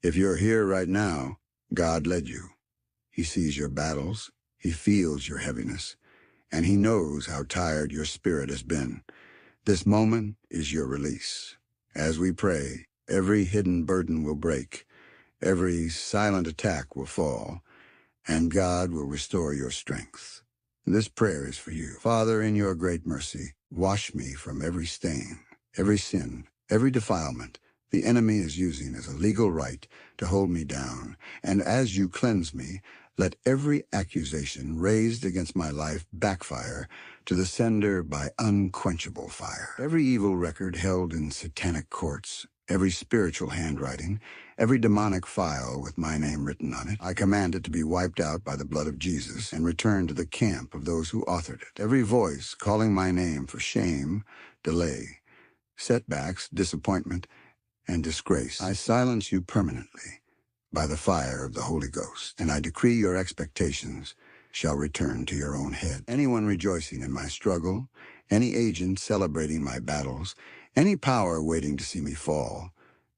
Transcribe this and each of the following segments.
If you're here right now, God led you. He sees your battles, He feels your heaviness, and He knows how tired your spirit has been. This moment is your release. As we pray, every hidden burden will break, every silent attack will fall, and God will restore your strength. This prayer is for you. Father, in your great mercy, wash me from every stain, every sin, every defilement the enemy is using as a legal right to hold me down. And as you cleanse me, let every accusation raised against my life backfire to the sender by unquenchable fire. Every evil record held in satanic courts, every spiritual handwriting, every demonic file with my name written on it, I command it to be wiped out by the blood of Jesus and returned to the camp of those who authored it. Every voice calling my name for shame, delay, setbacks, disappointment, and disgrace, I silence you permanently by the fire of the Holy Ghost, and I decree your expectations shall return to your own head. Anyone rejoicing in my struggle, any agent celebrating my battles, any power waiting to see me fall,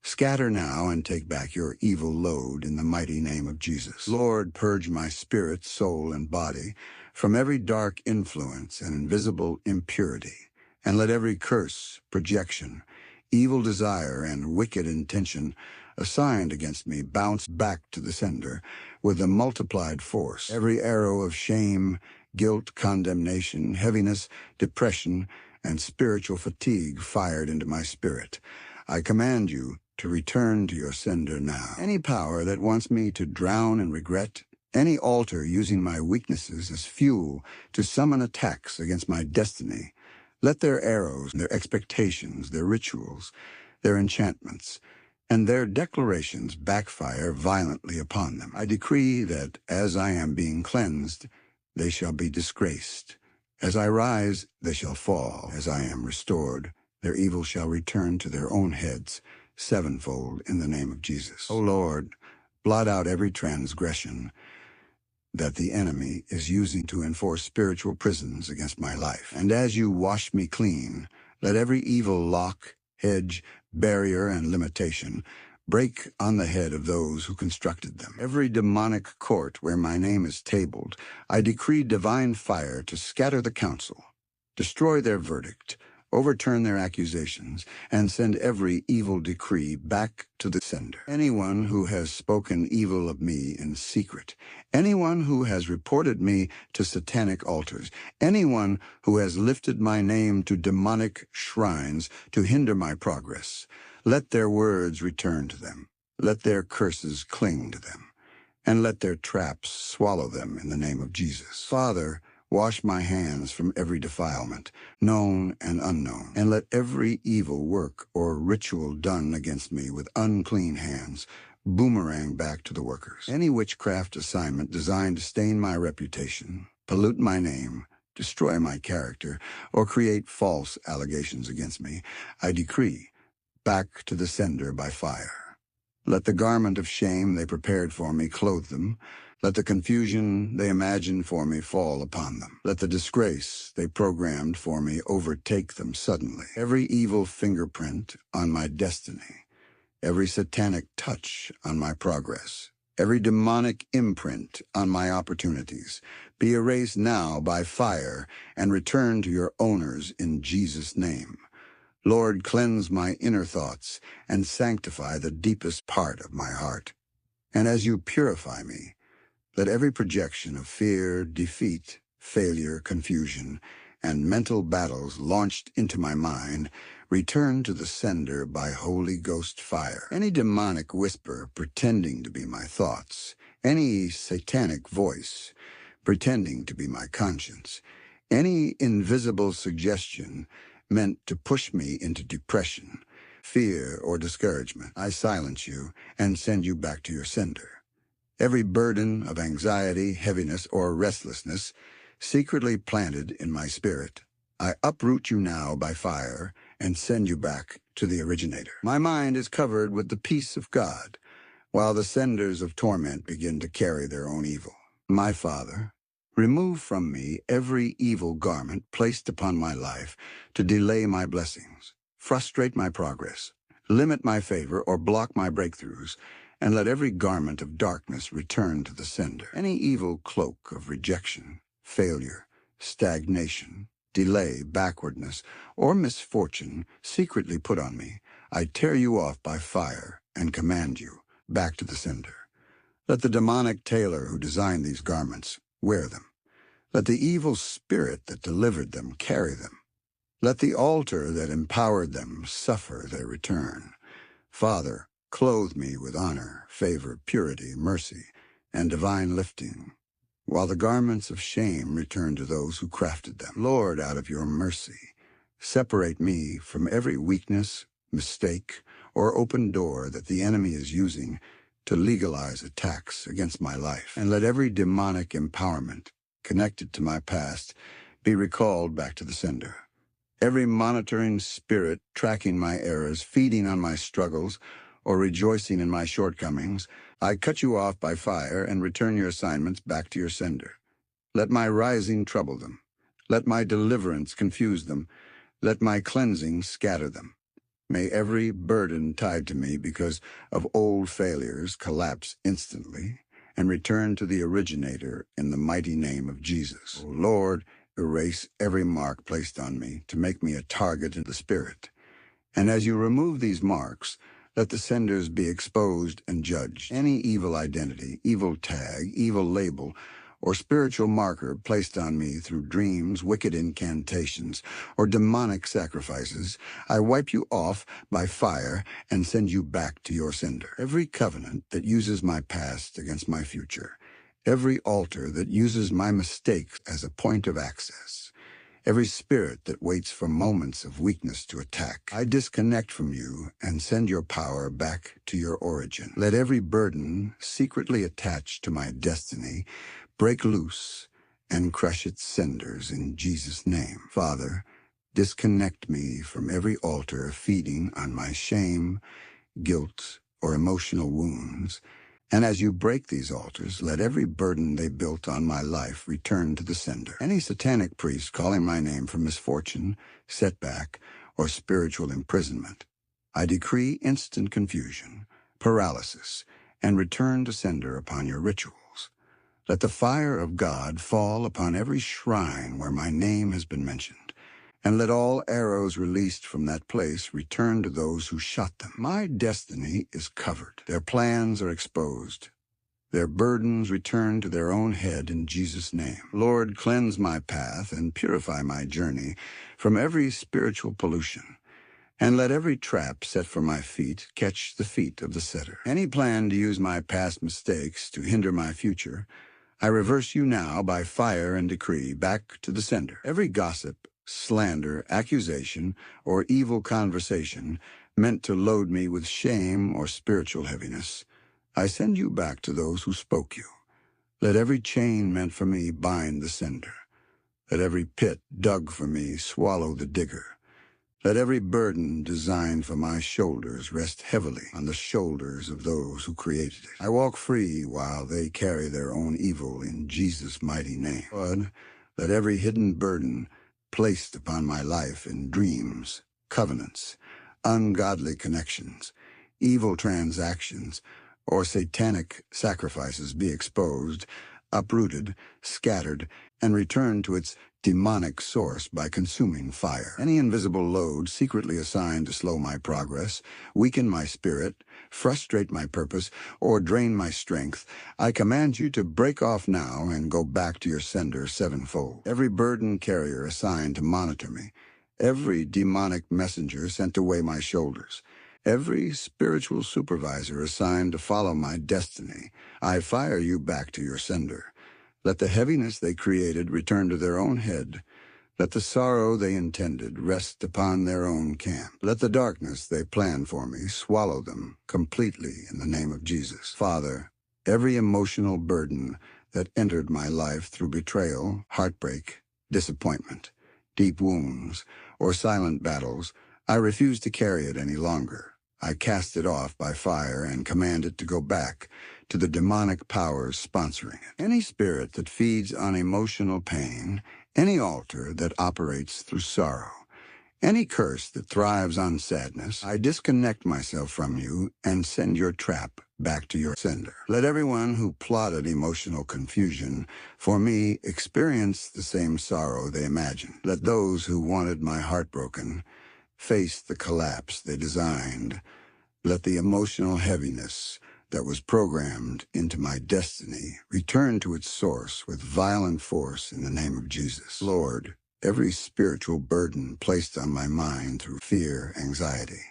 scatter now and take back your evil load in the mighty name of Jesus. Lord, purge my spirit, soul, and body from every dark influence and invisible impurity, and let every curse, projection, evil desire, and wicked intention assigned against me bounce back to the sender with a multiplied force. Every arrow of shame, guilt, condemnation, heaviness, depression, and spiritual fatigue fired into my spirit, I command you to return to your sender now. Any power that wants me to drown in regret, any altar using my weaknesses as fuel to summon attacks against my destiny, let their arrows, their expectations, their rituals, their enchantments, and their declarations backfire violently upon them. I decree that as I am being cleansed, they shall be disgraced. As I rise, they shall fall. As I am restored, their evil shall return to their own heads, sevenfold in the name of Jesus. O Lord, blot out every transgression that the enemy is using to enforce spiritual prisons against my life. And as you wash me clean, let every evil lock, hedge, barrier, and limitation break on the head of those who constructed them. Every demonic court where my name is tabled, I decree divine fire to scatter the council, destroy their verdict, overturn their accusations, and send every evil decree back to the sender. Anyone who has spoken evil of me in secret, anyone who has reported me to satanic altars, anyone who has lifted my name to demonic shrines to hinder my progress, let their words return to them. Let their curses cling to them, and let their traps swallow them in the name of Jesus. Father, wash my hands from every defilement, known and unknown, and let every evil work or ritual done against me with unclean hands boomerang back to the workers. Any witchcraft assignment designed to stain my reputation, pollute my name, destroy my character, or create false allegations against me, I decree back to the sender by fire. Let the garment of shame they prepared for me clothe them. Let the confusion they imagined for me fall upon them. Let the disgrace they programmed for me overtake them suddenly. Every evil fingerprint on my destiny, every satanic touch on my progress, every demonic imprint on my opportunities, be erased now by fire and return to your owners in Jesus' name. Lord, cleanse my inner thoughts and sanctify the deepest part of my heart. And as you purify me, let every projection of fear, defeat, failure, confusion, and mental battles launched into my mind return to the sender by Holy Ghost fire. Any demonic whisper pretending to be my thoughts, any satanic voice pretending to be my conscience, any invisible suggestion meant to push me into depression, fear, or discouragement, I silence you and send you back to your sender. Every burden of anxiety, heaviness, or restlessness secretly planted in my spirit, I uproot you now by fire and send you back to the originator. My mind is covered with the peace of God, while the senders of torment begin to carry their own evil. My Father, remove from me every evil garment placed upon my life to delay my blessings, frustrate my progress, limit my favor, or block my breakthroughs, and let every garment of darkness return to the sender. Any evil cloak of rejection, failure, stagnation, delay, backwardness, or misfortune secretly put on me, I tear you off by fire and command you back to the sender. Let the demonic tailor who designed these garments wear them. Let the evil spirit that delivered them carry them. Let the altar that empowered them suffer their return. Father, clothe me with honor, favor, purity, mercy, and divine lifting, while the garments of shame return to those who crafted them. Lord, out of your mercy, separate me from every weakness, mistake, or open door that the enemy is using to legalize attacks against my life. And let every demonic empowerment connected to my past be recalled back to the sender. Every monitoring spirit tracking my errors, feeding on my struggles, or rejoicing in my shortcomings, I cut you off by fire and return your assignments back to your sender. Let my rising trouble them. Let my deliverance confuse them. Let my cleansing scatter them. May every burden tied to me because of old failures collapse instantly and return to the originator in the mighty name of Jesus. O Lord, erase every mark placed on me to make me a target in the spirit. And as you remove these marks, let the senders be exposed and judged. Any evil identity, evil tag, evil label, or spiritual marker placed on me through dreams, wicked incantations, or demonic sacrifices, I wipe you off by fire and send you back to your sender. Every covenant that uses my past against my future, every altar that uses my mistakes as a point of access, every spirit that waits for moments of weakness to attack, I disconnect from you and send your power back to your origin. Let every burden secretly attached to my destiny break loose and crush its cinders in Jesus' name. Father, disconnect me from every altar feeding on my shame, guilt, or emotional wounds. And as you break these altars, let every burden they built on my life return to the sender. Any satanic priest calling my name for misfortune, setback, or spiritual imprisonment, I decree instant confusion, paralysis, and return to sender upon your rituals. Let the fire of God fall upon every shrine where my name has been mentioned, and let all arrows released from that place return to those who shot them. My destiny is covered. Their plans are exposed. Their burdens return to their own head in Jesus' name. Lord, cleanse my path and purify my journey from every spiritual pollution, and let every trap set for my feet catch the feet of the setter. Any plan to use my past mistakes to hinder my future, I reverse you now by fire and decree back to the sender. Every gossip, slander, accusation, or evil conversation meant to load me with shame or spiritual heaviness, I send you back to those who spoke you. Let every chain meant for me bind the sender. Let every pit dug for me swallow the digger. Let every burden designed for my shoulders rest heavily on the shoulders of those who created it. I walk free while they carry their own evil in Jesus' mighty name. Lord, let every hidden burden placed upon my life in dreams, covenants, ungodly connections, evil transactions, or satanic sacrifices be exposed, uprooted, scattered, and returned to its demonic source by consuming fire. Any invisible load secretly assigned to slow my progress, weaken my spirit, frustrate my purpose, or drain my strength, I command you to break off now and go back to your sender sevenfold. Every burden carrier assigned to monitor me, every demonic messenger sent to weigh my shoulders, every spiritual supervisor assigned to follow my destiny, I fire you back to your sender. Let the heaviness they created return to their own head. Let the sorrow they intended rest upon their own camp. Let the darkness they planned for me swallow them completely in the name of Jesus. Father, every emotional burden that entered my life through betrayal, heartbreak, disappointment, deep wounds, or silent battles, I refuse to carry it any longer. I cast it off by fire and command it to go back to the demonic powers sponsoring it. Any spirit that feeds on emotional pain, any altar that operates through sorrow, Any curse that thrives on sadness, I disconnect myself from you and send your trap back to your sender. Let everyone who plotted emotional confusion for me experience the same sorrow they imagined. Let those who wanted my heart broken face the collapse they designed. Let the emotional heaviness that was programmed into my destiny return to its source with violent force in the name of Jesus. Lord, every spiritual burden placed on my mind through fear, anxiety,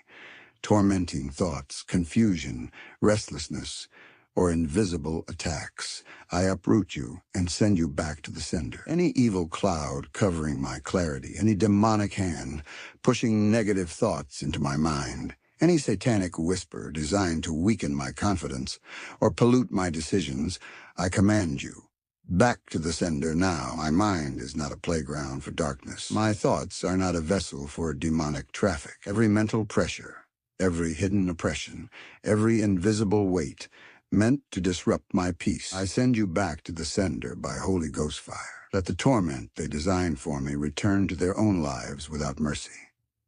tormenting thoughts, confusion, restlessness, or invisible attacks, I uproot you and send you back to the sender. Any evil cloud covering my clarity, any demonic hand pushing negative thoughts into my mind, any satanic whisper designed to weaken my confidence or pollute my decisions, I command you. Back to the sender now. My mind is not a playground for darkness. My thoughts are not a vessel for demonic traffic. Every mental pressure, every hidden oppression, every invisible weight meant to disrupt my peace, I send you back to the sender by Holy Ghost fire. Let the torment they designed for me return to their own lives without mercy.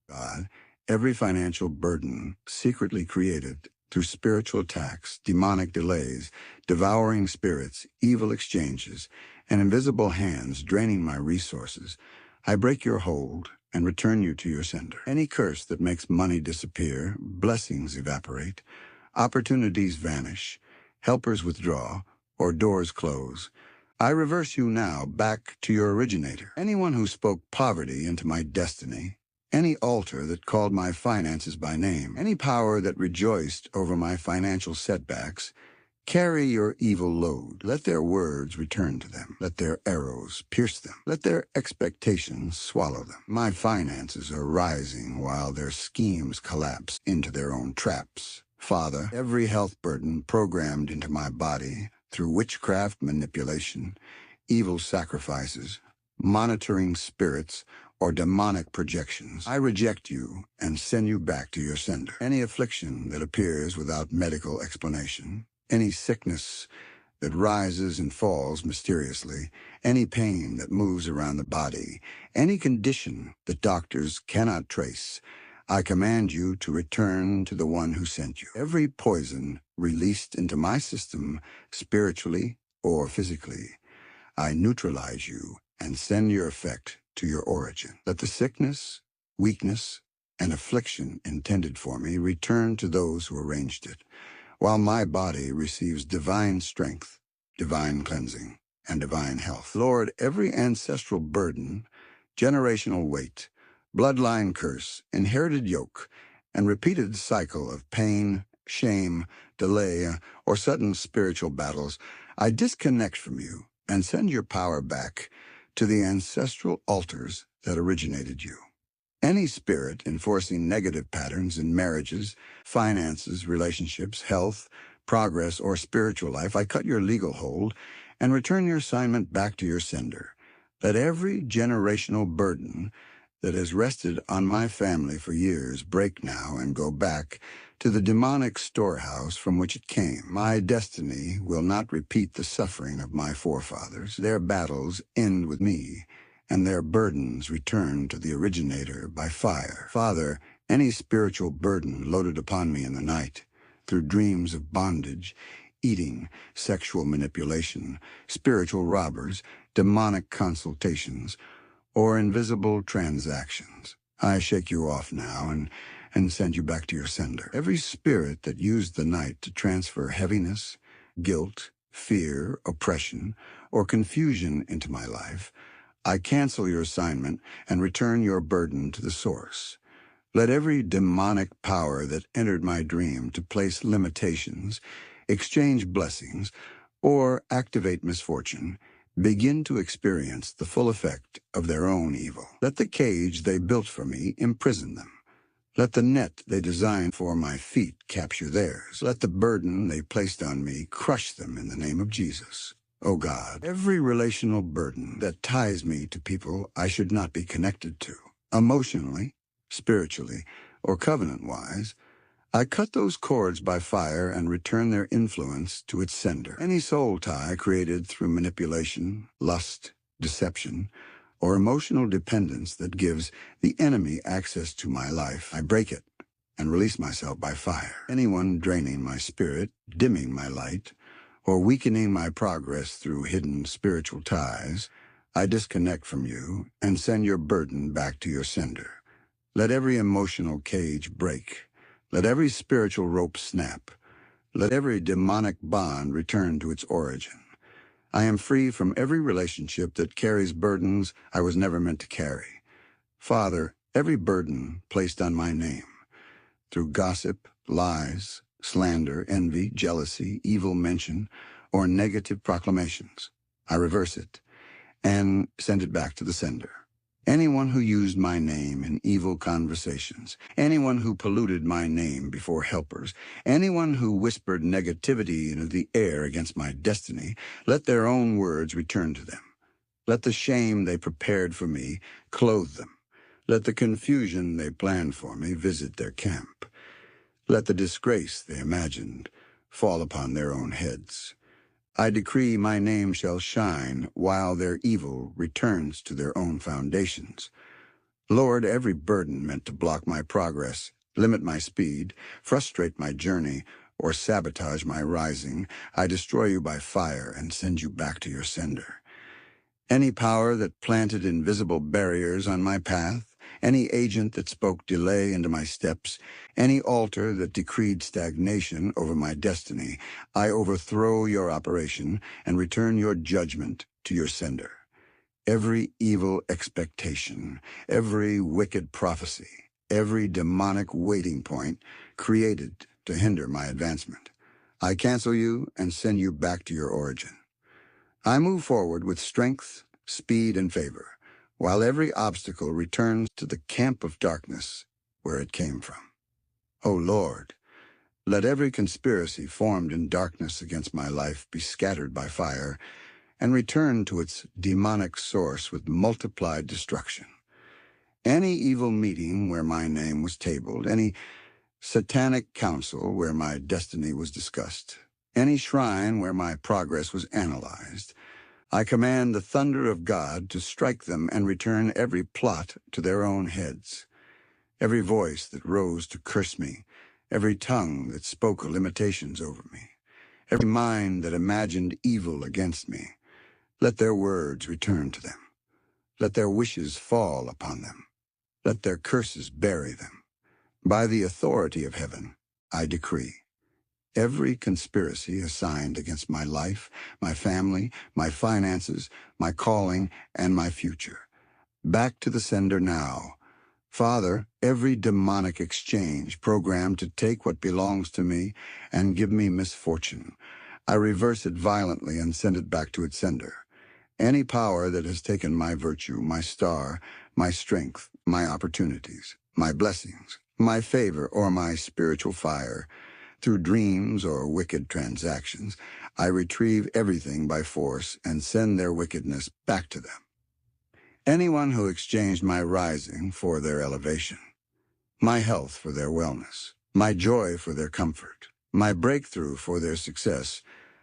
God, every financial burden secretly created through spiritual attacks, demonic delays, devouring spirits, evil exchanges, and invisible hands draining my resources, I break your hold and return you to your sender. Any curse that makes money disappear, blessings evaporate, opportunities vanish, helpers withdraw, or doors close, I reverse you now back to your originator. Anyone who spoke poverty into my destiny, any altar that called my finances by name, any power that rejoiced over my financial setbacks, carry your evil load. Let their words return to them. Let their arrows pierce them. Let their expectations swallow them. My finances are rising while their schemes collapse into their own traps. Father, every health burden programmed into my body through witchcraft manipulation, evil sacrifices, monitoring spirits, or demonic projections, I reject you and send you back to your sender. Any affliction that appears without medical explanation, any sickness that rises and falls mysteriously, any pain that moves around the body, any condition that doctors cannot trace, I command you to return to the one who sent you. Every poison released into my system, spiritually or physically, I neutralize you and send your effect to your origin. Let the sickness, weakness, and affliction intended for me return to those who arranged it, while my body receives divine strength, divine cleansing, and divine health. Lord, every ancestral burden, generational weight, bloodline curse, inherited yoke, and repeated cycle of pain, shame, delay, or sudden spiritual battles, I disconnect from you and send your power back to the ancestral altars that originated you. Any spirit enforcing negative patterns in marriages, finances, relationships, health, progress, or spiritual life, I cut your legal hold and return your assignment back to your sender. Let every generational burden that has rested on my family for years break now and go back to the demonic storehouse from which it came. My destiny will not repeat the suffering of my forefathers. Their battles end with me, and their burdens return to the originator by fire. Father, any spiritual burden loaded upon me in the night, through dreams of bondage, eating, sexual manipulation, spiritual robbers, demonic consultations, or invisible transactions, I shake you off now and send you back to your sender. Every spirit that used the night to transfer heaviness, guilt, fear, oppression, or confusion into my life, I cancel your assignment and return your burden to the source. Let every demonic power that entered my dream to place limitations, exchange blessings, or activate misfortune begin to experience the full effect of their own evil. Let the cage they built for me imprison them. Let the net they designed for my feet capture theirs. Let the burden they placed on me crush them in the name of Jesus. Oh God, every relational burden that ties me to people I should not be connected to, emotionally, spiritually, or covenant-wise, I cut those cords by fire and return their influence to its sender. Any soul tie created through manipulation, lust, deception, or emotional dependence that gives the enemy access to my life, I break it and release myself by fire. Anyone draining my spirit, dimming my light, or weakening my progress through hidden spiritual ties, I disconnect from you and send your burden back to your sender. Let every emotional cage break. Let every spiritual rope snap. Let every demonic bond return to its origin. I am free from every relationship that carries burdens I was never meant to carry. Father, every burden placed on my name, through gossip, lies, slander, envy, jealousy, evil mention, or negative proclamations, I reverse it and send it back to the sender. Anyone who used my name in evil conversations, anyone who polluted my name before helpers, anyone who whispered negativity into the air against my destiny, let their own words return to them. Let the shame they prepared for me clothe them. Let the confusion they planned for me visit their camp. Let the disgrace they imagined fall upon their own heads. I decree my name shall shine while their evil returns to their own foundations. Lord, every burden meant to block my progress, limit my speed, frustrate my journey, or sabotage my rising, I destroy you by fire and send you back to your sender. Any power that planted invisible barriers on my path, any agent that spoke delay into my steps, any altar that decreed stagnation over my destiny, I overthrow your operation and return your judgment to your sender. Every evil expectation, every wicked prophecy, every demonic waiting point created to hinder my advancement, I cancel you and send you back to your origin. I move forward with strength, speed, and favor, while every obstacle returns to the camp of darkness where it came from. O Lord, let every conspiracy formed in darkness against my life be scattered by fire and return to its demonic source with multiplied destruction. Any evil meeting where my name was tabled, any satanic council where my destiny was discussed, any shrine where my progress was analyzed, I command the thunder of God to strike them and return every plot to their own heads. Every voice that rose to curse me, every tongue that spoke limitations over me, every mind that imagined evil against me, let their words return to them. Let their wishes fall upon them. Let their curses bury them. By the authority of heaven, I decree every conspiracy assigned against my life, my family, my finances, my calling, and my future, back to the sender now. Father, every demonic exchange programmed to take what belongs to me and give me misfortune, I reverse it violently and send it back to its sender. Any power that has taken my virtue, my star, my strength, my opportunities, my blessings, my favor, or my spiritual fire, through dreams or wicked transactions, I retrieve everything by force and send their wickedness back to them. Anyone who exchanged my rising for their elevation, my health for their wellness, my joy for their comfort, my breakthrough for their success,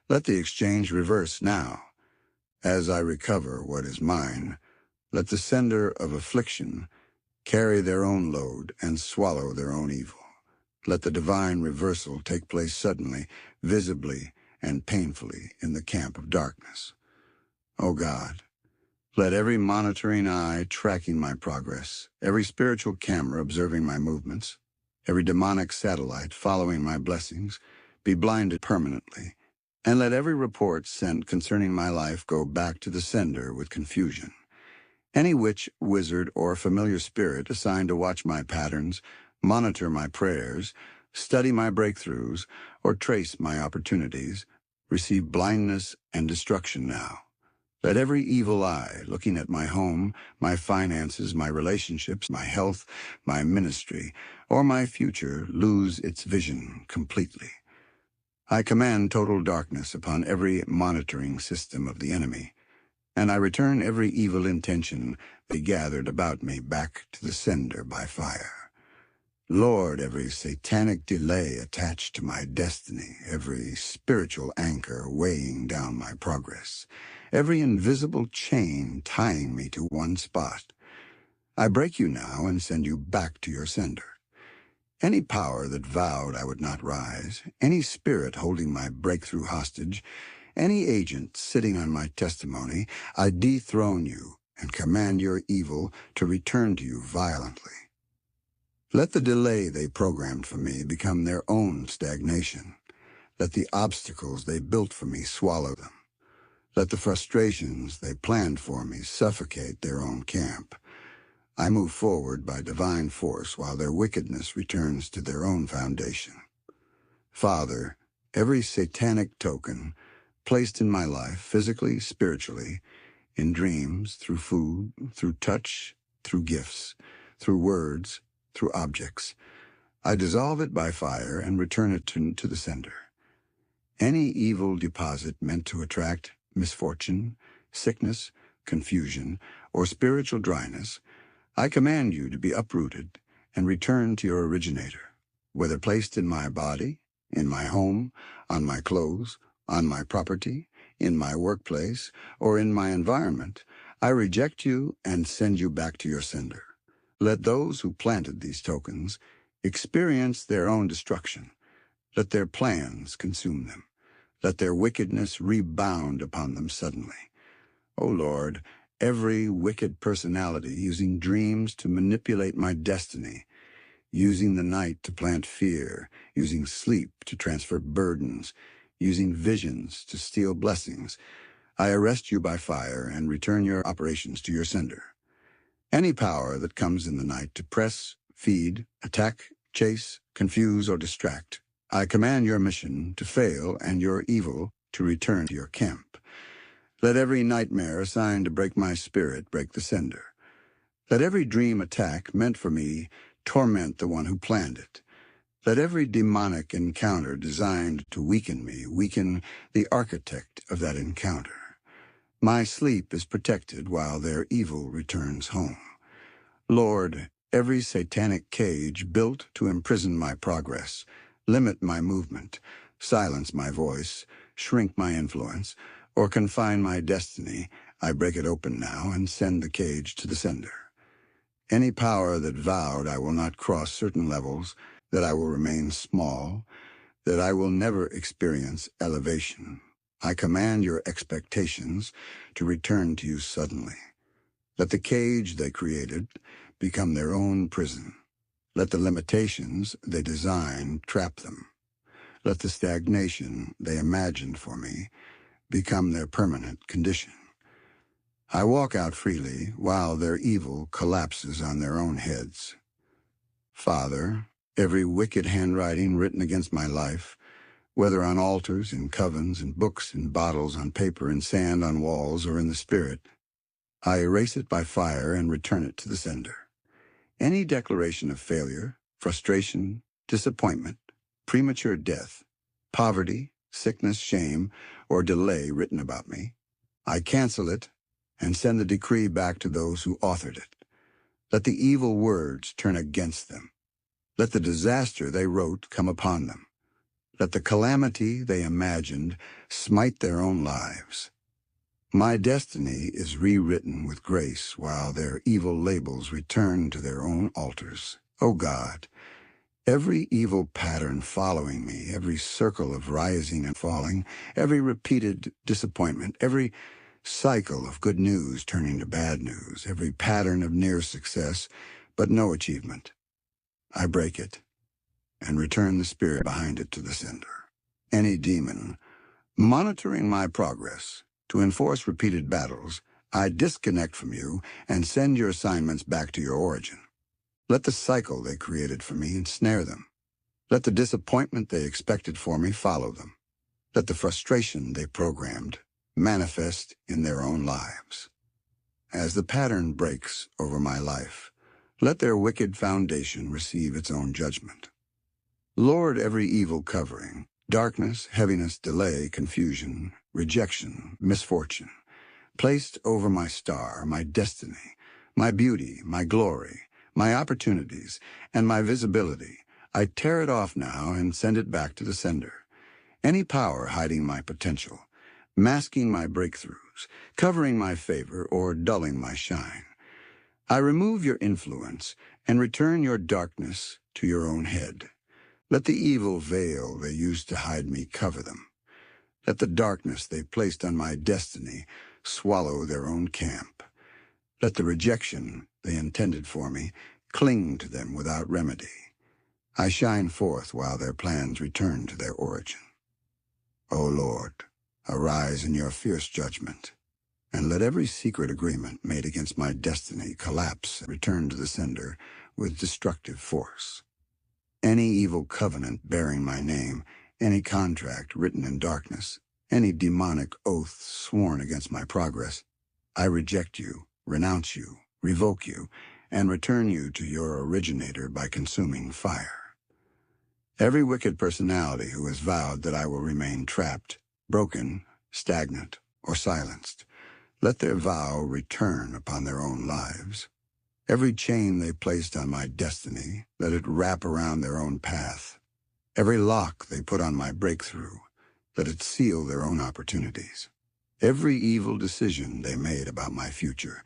let the exchange reverse now. As I recover what is mine, let the sender of affliction carry their own load and swallow their own evil. Let the divine reversal take place suddenly, visibly, and painfully in the camp of darkness. O God, let every monitoring eye tracking my progress, every spiritual camera observing my movements, every demonic satellite following my blessings be blinded permanently, and let every report sent concerning my life go back to the sender with confusion. Any witch, wizard, or familiar spirit assigned to watch my patterns, monitor my prayers, study my breakthroughs, or trace my opportunities, receive blindness and destruction now. Let every evil eye looking at my home, my finances, my relationships, my health, my ministry, or my future lose its vision completely. I command total darkness upon every monitoring system of the enemy, and I return every evil intention they gathered about me back to the sender by fire. Lord, every satanic delay attached to my destiny, every spiritual anchor weighing down my progress, every invisible chain tying me to one spot, I break you now and send you back to your sender. Any power that vowed I would not rise, any spirit holding my breakthrough hostage, any agent sitting on my testimony, I dethrone you and command your evil to return to you violently. Let the delay they programmed for me become their own stagnation. Let the obstacles they built for me swallow them. Let the frustrations they planned for me suffocate their own camp. I move forward by divine force while their wickedness returns to their own foundation. Father, every satanic token placed in my life, physically, spiritually, in dreams, through food, through touch, through gifts, through words, through objects, I dissolve it by fire and return it to the sender. Any evil deposit meant to attract misfortune, sickness, confusion, or spiritual dryness, I command you to be uprooted and return to your originator, whether placed in my body, in my home, on my clothes, on my property, in my workplace, or in my environment. I reject you and send you back to your sender. Let those who planted these tokens experience their own destruction. Let their plans consume them. Let their wickedness rebound upon them suddenly. O Lord, every wicked personality using dreams to manipulate my destiny, using the night to plant fear, using sleep to transfer burdens, using visions to steal blessings, I arrest you by fire and return your operations to your sender. Any power that comes in the night to press, feed, attack, chase, confuse, or distract, I command your mission to fail and your evil to return to your camp. Let every nightmare assigned to break my spirit break the sender. Let every dream attack meant for me torment the one who planned it. Let every demonic encounter designed to weaken me weaken the architect of that encounter. My sleep is protected while their evil returns home. Lord, every satanic cage built to imprison my progress, limit my movement, silence my voice, shrink my influence, or confine my destiny, I break it open now and send the cage to the sender. Any power that vowed I will not cross certain levels, that I will remain small, that I will never experience elevation, I command your expectations to return to you suddenly. Let the cage they created become their own prison. Let the limitations they designed trap them. Let the stagnation they imagined for me become their permanent condition. I walk out freely while their evil collapses on their own heads. Father, every wicked handwriting written against my life, whether on altars, in covens, in books, in bottles, on paper, in sand, on walls, or in the spirit, I erase it by fire and return it to the sender. Any declaration of failure, frustration, disappointment, premature death, poverty, sickness, shame, or delay written about me, I cancel it and send the decree back to those who authored it. Let the evil words turn against them. Let the disaster they wrote come upon them. Let the calamity they imagined smite their own lives. My destiny is rewritten with grace while their evil labels return to their own altars. O God, every evil pattern following me, every circle of rising and falling, every repeated disappointment, every cycle of good news turning to bad news, every pattern of near success but no achievement, I break it and return the spirit behind it to the sender. Any demon monitoring my progress to enforce repeated battles, I disconnect from you and send your assignments back to your origin. Let the cycle they created for me ensnare them. Let the disappointment they expected for me follow them. Let the frustration they programmed manifest in their own lives. As the pattern breaks over my life, let their wicked foundation receive its own judgment. Lord, every evil covering, darkness, heaviness, delay, confusion, rejection, misfortune, placed over my star, my destiny, my beauty, my glory, my opportunities, and my visibility. I tear it off now and send it back to the sender. Any power hiding my potential, masking my breakthroughs, covering my favor, or dulling my shine. I remove your influence and return your darkness to your own head. Let the evil veil they used to hide me cover them. Let the darkness they placed on my destiny swallow their own camp. Let the rejection they intended for me cling to them without remedy. I shine forth while their plans return to their origin. O Lord, arise in your fierce judgment, and let every secret agreement made against my destiny collapse and return to the sender with destructive force. Any evil covenant bearing my name, any contract written in darkness, any demonic oath sworn against my progress, I reject you, renounce you, revoke you, and return you to your originator by consuming fire. Every wicked personality who has vowed that I will remain trapped, broken, stagnant, or silenced, let their vow return upon their own lives. Every chain they placed on my destiny, let it wrap around their own path. Every lock they put on my breakthrough, let it seal their own opportunities. Every evil decision they made about my future,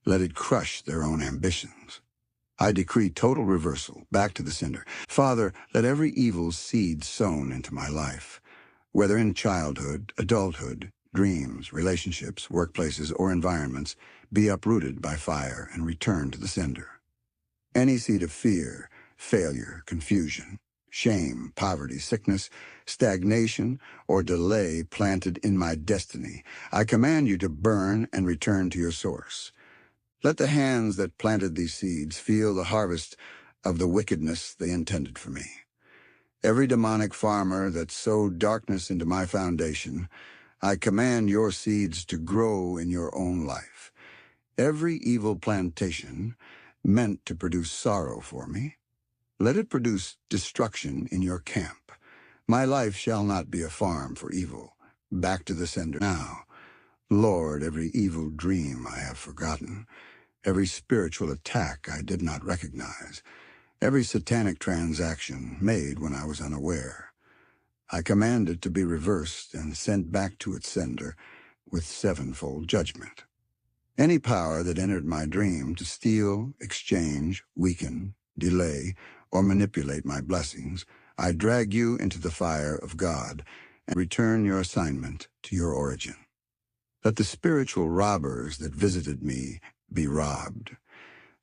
let it crush their own ambitions. I decree total reversal, back to the sender. Father, let every evil seed sown into my life, whether in childhood, adulthood, dreams, relationships, workplaces, or environments, be uprooted by fire and returned to the sender. Any seed of fear, failure, confusion, shame, poverty, sickness, stagnation, or delay planted in my destiny, I command you to burn and return to your source. Let the hands that planted these seeds feel the harvest of the wickedness they intended for me. Every demonic farmer that sowed darkness into my foundation, I command your seeds to grow in your own life. Every evil plantation meant to produce sorrow for me, let it produce destruction in your camp. My life shall not be a farm for evil. Back to the sender now. Lord, every evil dream I have forgotten, every spiritual attack I did not recognize, every satanic transaction made when I was unaware, I command it to be reversed and sent back to its sender with sevenfold judgment. Any power that entered my dream to steal, exchange, weaken, delay, or manipulate my blessings, I drag you into the fire of God and return your assignment to your origin. Let the spiritual robbers that visited me be robbed.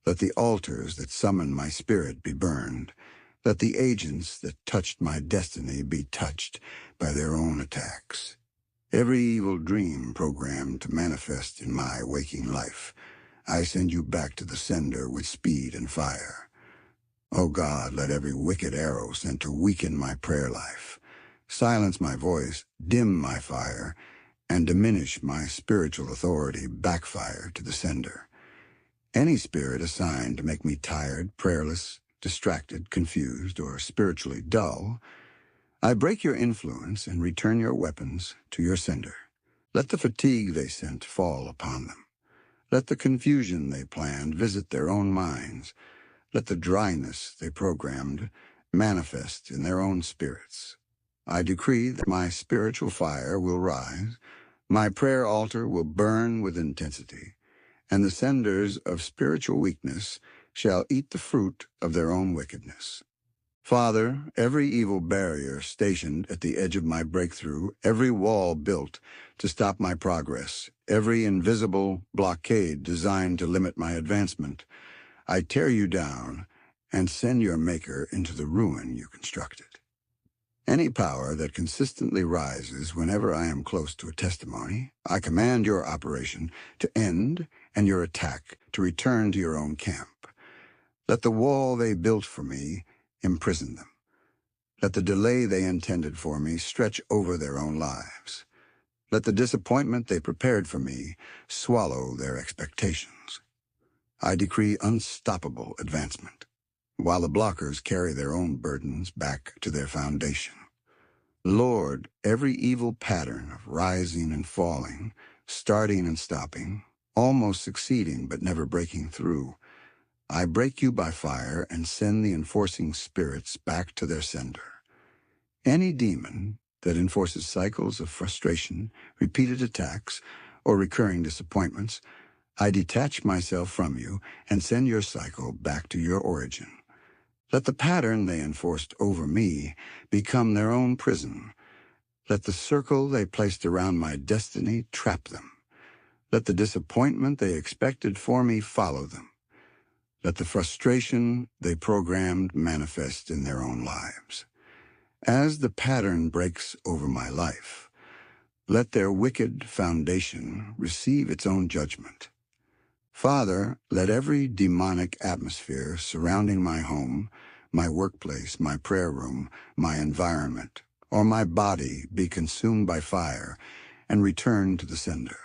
Let the altars that summoned my spirit be burned. Let the agents that touched my destiny be touched by their own attacks. Every evil dream programmed to manifest in my waking life, I send you back to the sender with speed and fire. O God, let every wicked arrow sent to weaken my prayer life, silence my voice, dim my fire, and diminish my spiritual authority backfire to the sender. Any spirit assigned to make me tired, prayerless, distracted, confused, or spiritually dull, I break your influence and return your weapons to your sender. Let the fatigue they sent fall upon them. Let the confusion they planned visit their own minds. Let the dryness they programmed manifest in their own spirits. I decree that my spiritual fire will rise, my prayer altar will burn with intensity, and the senders of spiritual weakness shall eat the fruit of their own wickedness. Father, every evil barrier stationed at the edge of my breakthrough, every wall built to stop my progress, every invisible blockade designed to limit my advancement, I tear you down and send your maker into the ruin you constructed. Any power that consistently rises whenever I am close to a testimony, I command your operation to end and your attack to return to your own camp. Let the wall they built for me imprison them. Let the delay they intended for me stretch over their own lives. Let the disappointment they prepared for me swallow their expectations. I decree unstoppable advancement, while the blockers carry their own burdens back to their foundation. Lord, every evil pattern of rising and falling, starting and stopping, almost succeeding but never breaking through, I break you by fire and send the enforcing spirits back to their sender. Any demon that enforces cycles of frustration, repeated attacks, or recurring disappointments, I detach myself from you and send your cycle back to your origin. Let the pattern they enforced over me become their own prison. Let the circle they placed around my destiny trap them. Let the disappointment they expected for me follow them. Let the frustration they programmed manifest in their own lives. As the pattern breaks over my life, let their wicked foundation receive its own judgment. Father, let every demonic atmosphere surrounding my home, my workplace, my prayer room, my environment, or my body be consumed by fire and return to the sender.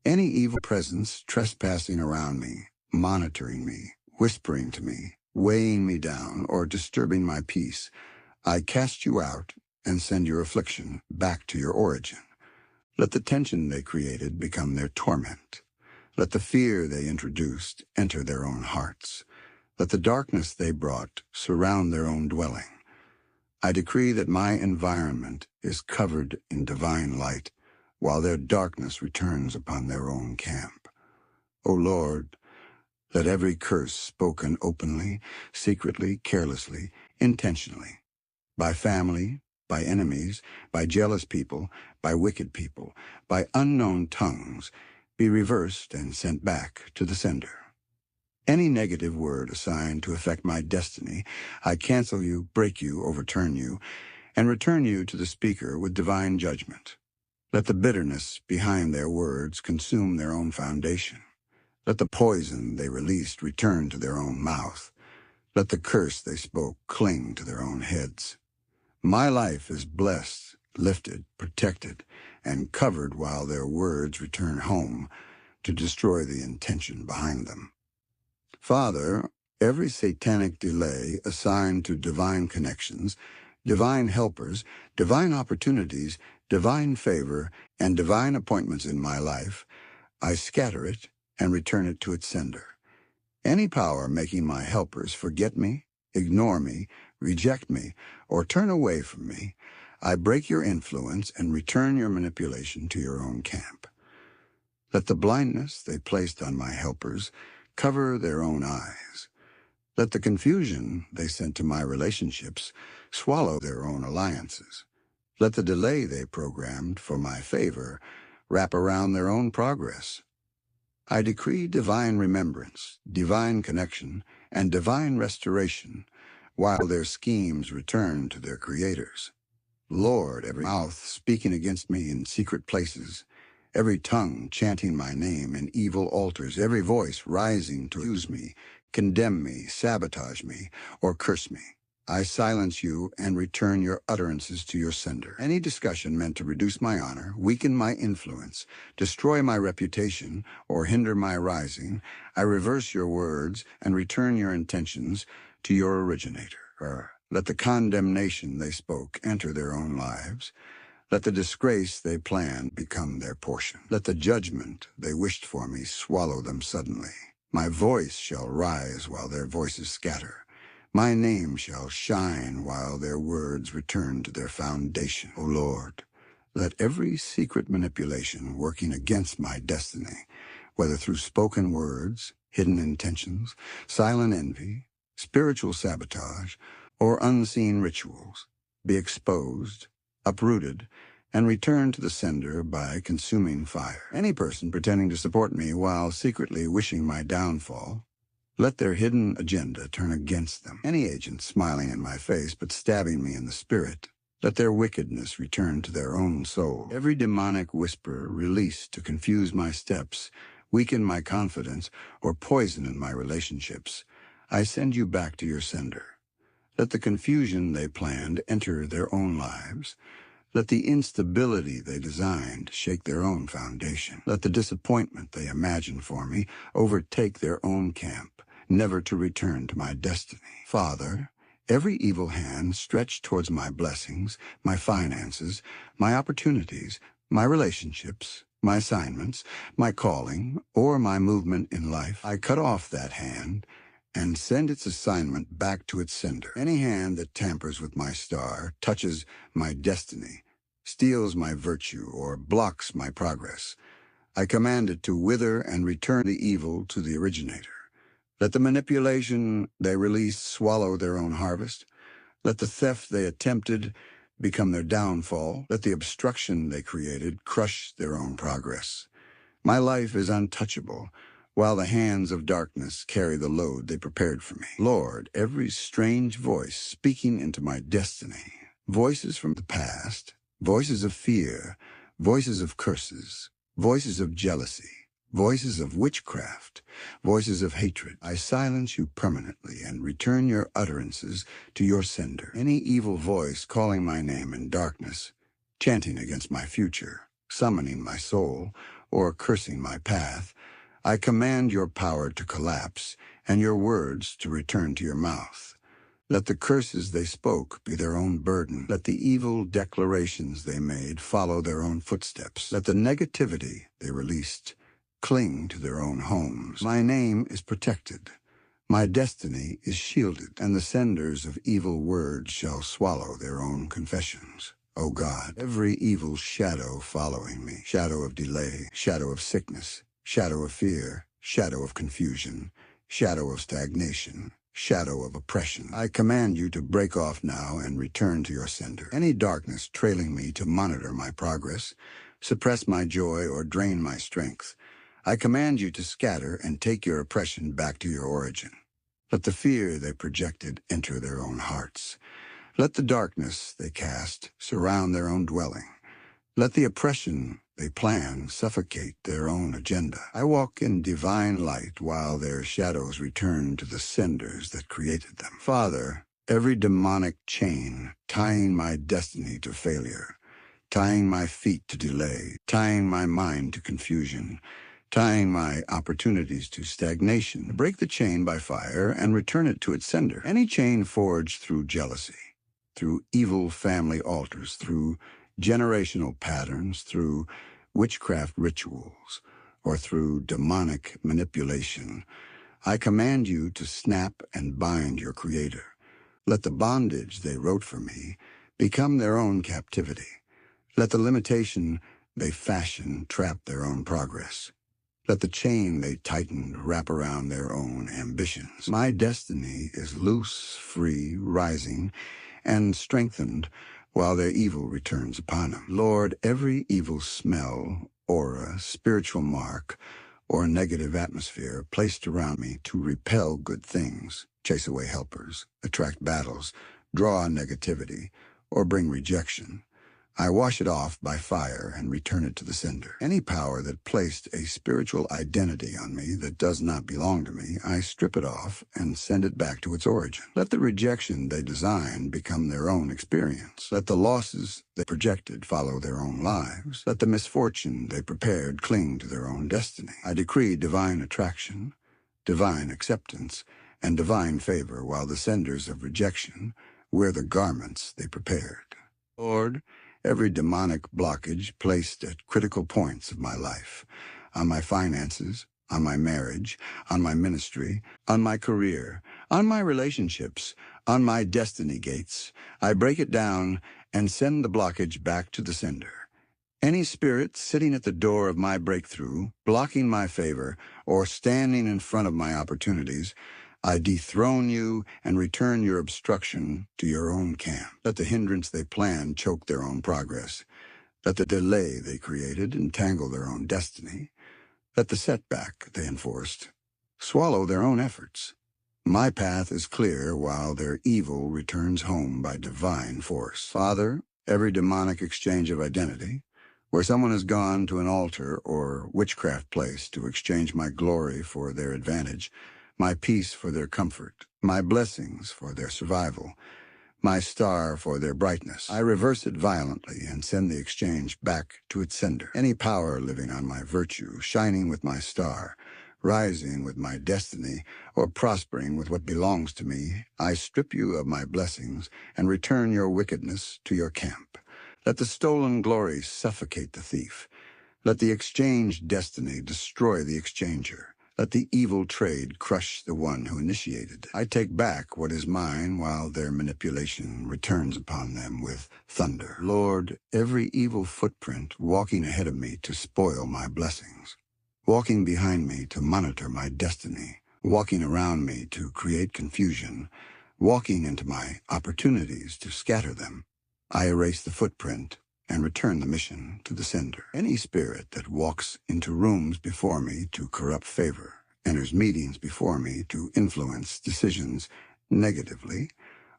Any evil presence trespassing around me, monitoring me, whispering to me, weighing me down, or disturbing my peace, I cast you out and send your affliction back to your origin. Let the tension they created become their torment. Let the fear they introduced enter their own hearts. Let the darkness they brought surround their own dwelling. I decree that my environment is covered in divine light, while their darkness returns upon their own camp. O Lord, let every curse spoken openly, secretly, carelessly, intentionally, by family, by enemies, by jealous people, by wicked people, by unknown tongues, be reversed and sent back to the sender. Any negative word assigned to affect my destiny, I cancel you, break you, overturn you, and return you to the speaker with divine judgment. Let the bitterness behind their words consume their own foundation. Let the poison they released return to their own mouth. Let the curse they spoke cling to their own heads. My life is blessed, lifted, protected, and covered while their words return home to destroy the intention behind them. Father, every satanic delay assigned to divine connections, divine helpers, divine opportunities, divine favor, and divine appointments in my life, I scatter it and return it to its sender. Any power making my helpers forget me, ignore me, reject me, or turn away from me, I break your influence and return your manipulation to your own camp. Let the blindness they placed on my helpers cover their own eyes. Let the confusion they sent to my relationships swallow their own alliances. Let the delay they programmed for my favor wrap around their own progress. I decree divine remembrance, divine connection, and divine restoration, while their schemes return to their creators. Lord, every mouth speaking against me in secret places, every tongue chanting my name in evil altars, every voice rising to accuse me, condemn me, sabotage me, or curse me, I silence you and return your utterances to your sender. Any discussion meant to reduce my honor, weaken my influence, destroy my reputation, or hinder my rising, I reverse your words and return your intentions to your originator. Let the condemnation they spoke enter their own lives. Let the disgrace they planned become their portion. Let the judgment they wished for me swallow them suddenly. My voice shall rise while their voices scatter. My name shall shine while their words return to their foundation. O Lord, let every secret manipulation working against my destiny, whether through spoken words, hidden intentions, silent envy, spiritual sabotage, or unseen rituals, be exposed, uprooted, and returned to the sender by consuming fire. Any person pretending to support me while secretly wishing my downfall, let their hidden agenda turn against them. Any agent smiling in my face but stabbing me in the spirit, let their wickedness return to their own soul. Every demonic whisper released to confuse my steps, weaken my confidence, or poison in my relationships, I send you back to your sender. Let the confusion they planned enter their own lives. Let the instability they designed shake their own foundation. Let the disappointment they imagined for me overtake their own camp, never to return to my destiny. Father, every evil hand stretched towards my blessings, my finances, my opportunities, my relationships, my assignments, my calling, or my movement in life, I cut off that hand and send its assignment back to its sender. Any hand that tampers with my star, touches my destiny, steals my virtue, or blocks my progress, I command it to wither and return the evil to the originator. Let the manipulation they release swallow their own harvest. Let the theft they attempted become their downfall. Let the obstruction they created crush their own progress. My life is untouchable, while the hands of darkness carry the load they prepared for me. Lord, every strange voice speaking into my destiny, voices from the past, voices of fear, voices of curses, voices of jealousy, voices of witchcraft, voices of hatred, I silence you permanently and return your utterances to your sender. Any evil voice calling my name in darkness, chanting against my future, summoning my soul, or cursing my path, I command your power to collapse and your words to return to your mouth. Let the curses they spoke be their own burden. Let the evil declarations they made follow their own footsteps. Let the negativity they released cling to their own homes. My name is protected. My destiny is shielded, and the senders of evil words shall swallow their own confessions. O God, every evil shadow following me, shadow of delay, shadow of sickness, shadow of fear, shadow of confusion, shadow of stagnation, shadow of oppression, I command you to break off now and return to your sender. Any darkness trailing me to monitor my progress, suppress my joy, or drain my strength, I command you to scatter and take your oppression back to your origin. Let the fear they projected enter their own hearts. Let the darkness they cast surround their own dwelling. Let the oppression they plan suffocate their own agenda. I walk in divine light while their shadows return to the senders that created them. Father, every demonic chain tying my destiny to failure, tying my feet to delay, tying my mind to confusion, tying my opportunities to stagnation, break the chain by fire and return it to its sender. Any chain forged through jealousy, through evil family altars, through generational patterns, through witchcraft rituals, or through demonic manipulation, I command you to snap and bind your Creator. Let the bondage they wrote for me become their own captivity. Let the limitation they fashion trap their own progress. Let the chain they tightened wrap around their own ambitions. My destiny is loose, free, rising, and strengthened while their evil returns upon them. Lord, every evil smell, aura, spiritual mark, or negative atmosphere placed around me to repel good things, chase away helpers, attract battles, draw negativity, or bring rejection, I wash it off by fire and return it to the sender. Any power that placed a spiritual identity on me that does not belong to me, I strip it off and send it back to its origin. Let the rejection they designed become their own experience. Let the losses they projected follow their own lives. Let the misfortune they prepared cling to their own destiny. I decree divine attraction, divine acceptance, and divine favor while the senders of rejection wear the garments they prepared. Lord, every demonic blockage placed at critical points of my life, on my finances, on my marriage, on my ministry, on my career, on my relationships, on my destiny gates, I break it down and send the blockage back to the sender. Any spirit sitting at the door of my breakthrough, blocking my favor, or standing in front of my opportunities, I dethrone you and return your obstruction to your own camp. Let the hindrance they planned choke their own progress. Let the delay they created entangle their own destiny. Let the setback they enforced swallow their own efforts. My path is clear while their evil returns home by divine force. Father, every demonic exchange of identity, where someone has gone to an altar or witchcraft place to exchange my glory for their advantage, my peace for their comfort, my blessings for their survival, my star for their brightness, I reverse it violently and send the exchange back to its sender. Any power living on my virtue, shining with my star, rising with my destiny, or prospering with what belongs to me, I strip you of my blessings and return your wickedness to your camp. Let the stolen glory suffocate the thief. Let the exchanged destiny destroy the exchanger. Let the evil trade crush the one who initiated. I take back what is mine while their manipulation returns upon them with thunder. Lord, every evil footprint walking ahead of me to spoil my blessings, walking behind me to monitor my destiny, walking around me to create confusion, walking into my opportunities to scatter them, I erase the footprint and return the mission to the sender. Any spirit that walks into rooms before me to corrupt favor, enters meetings before me to influence decisions negatively,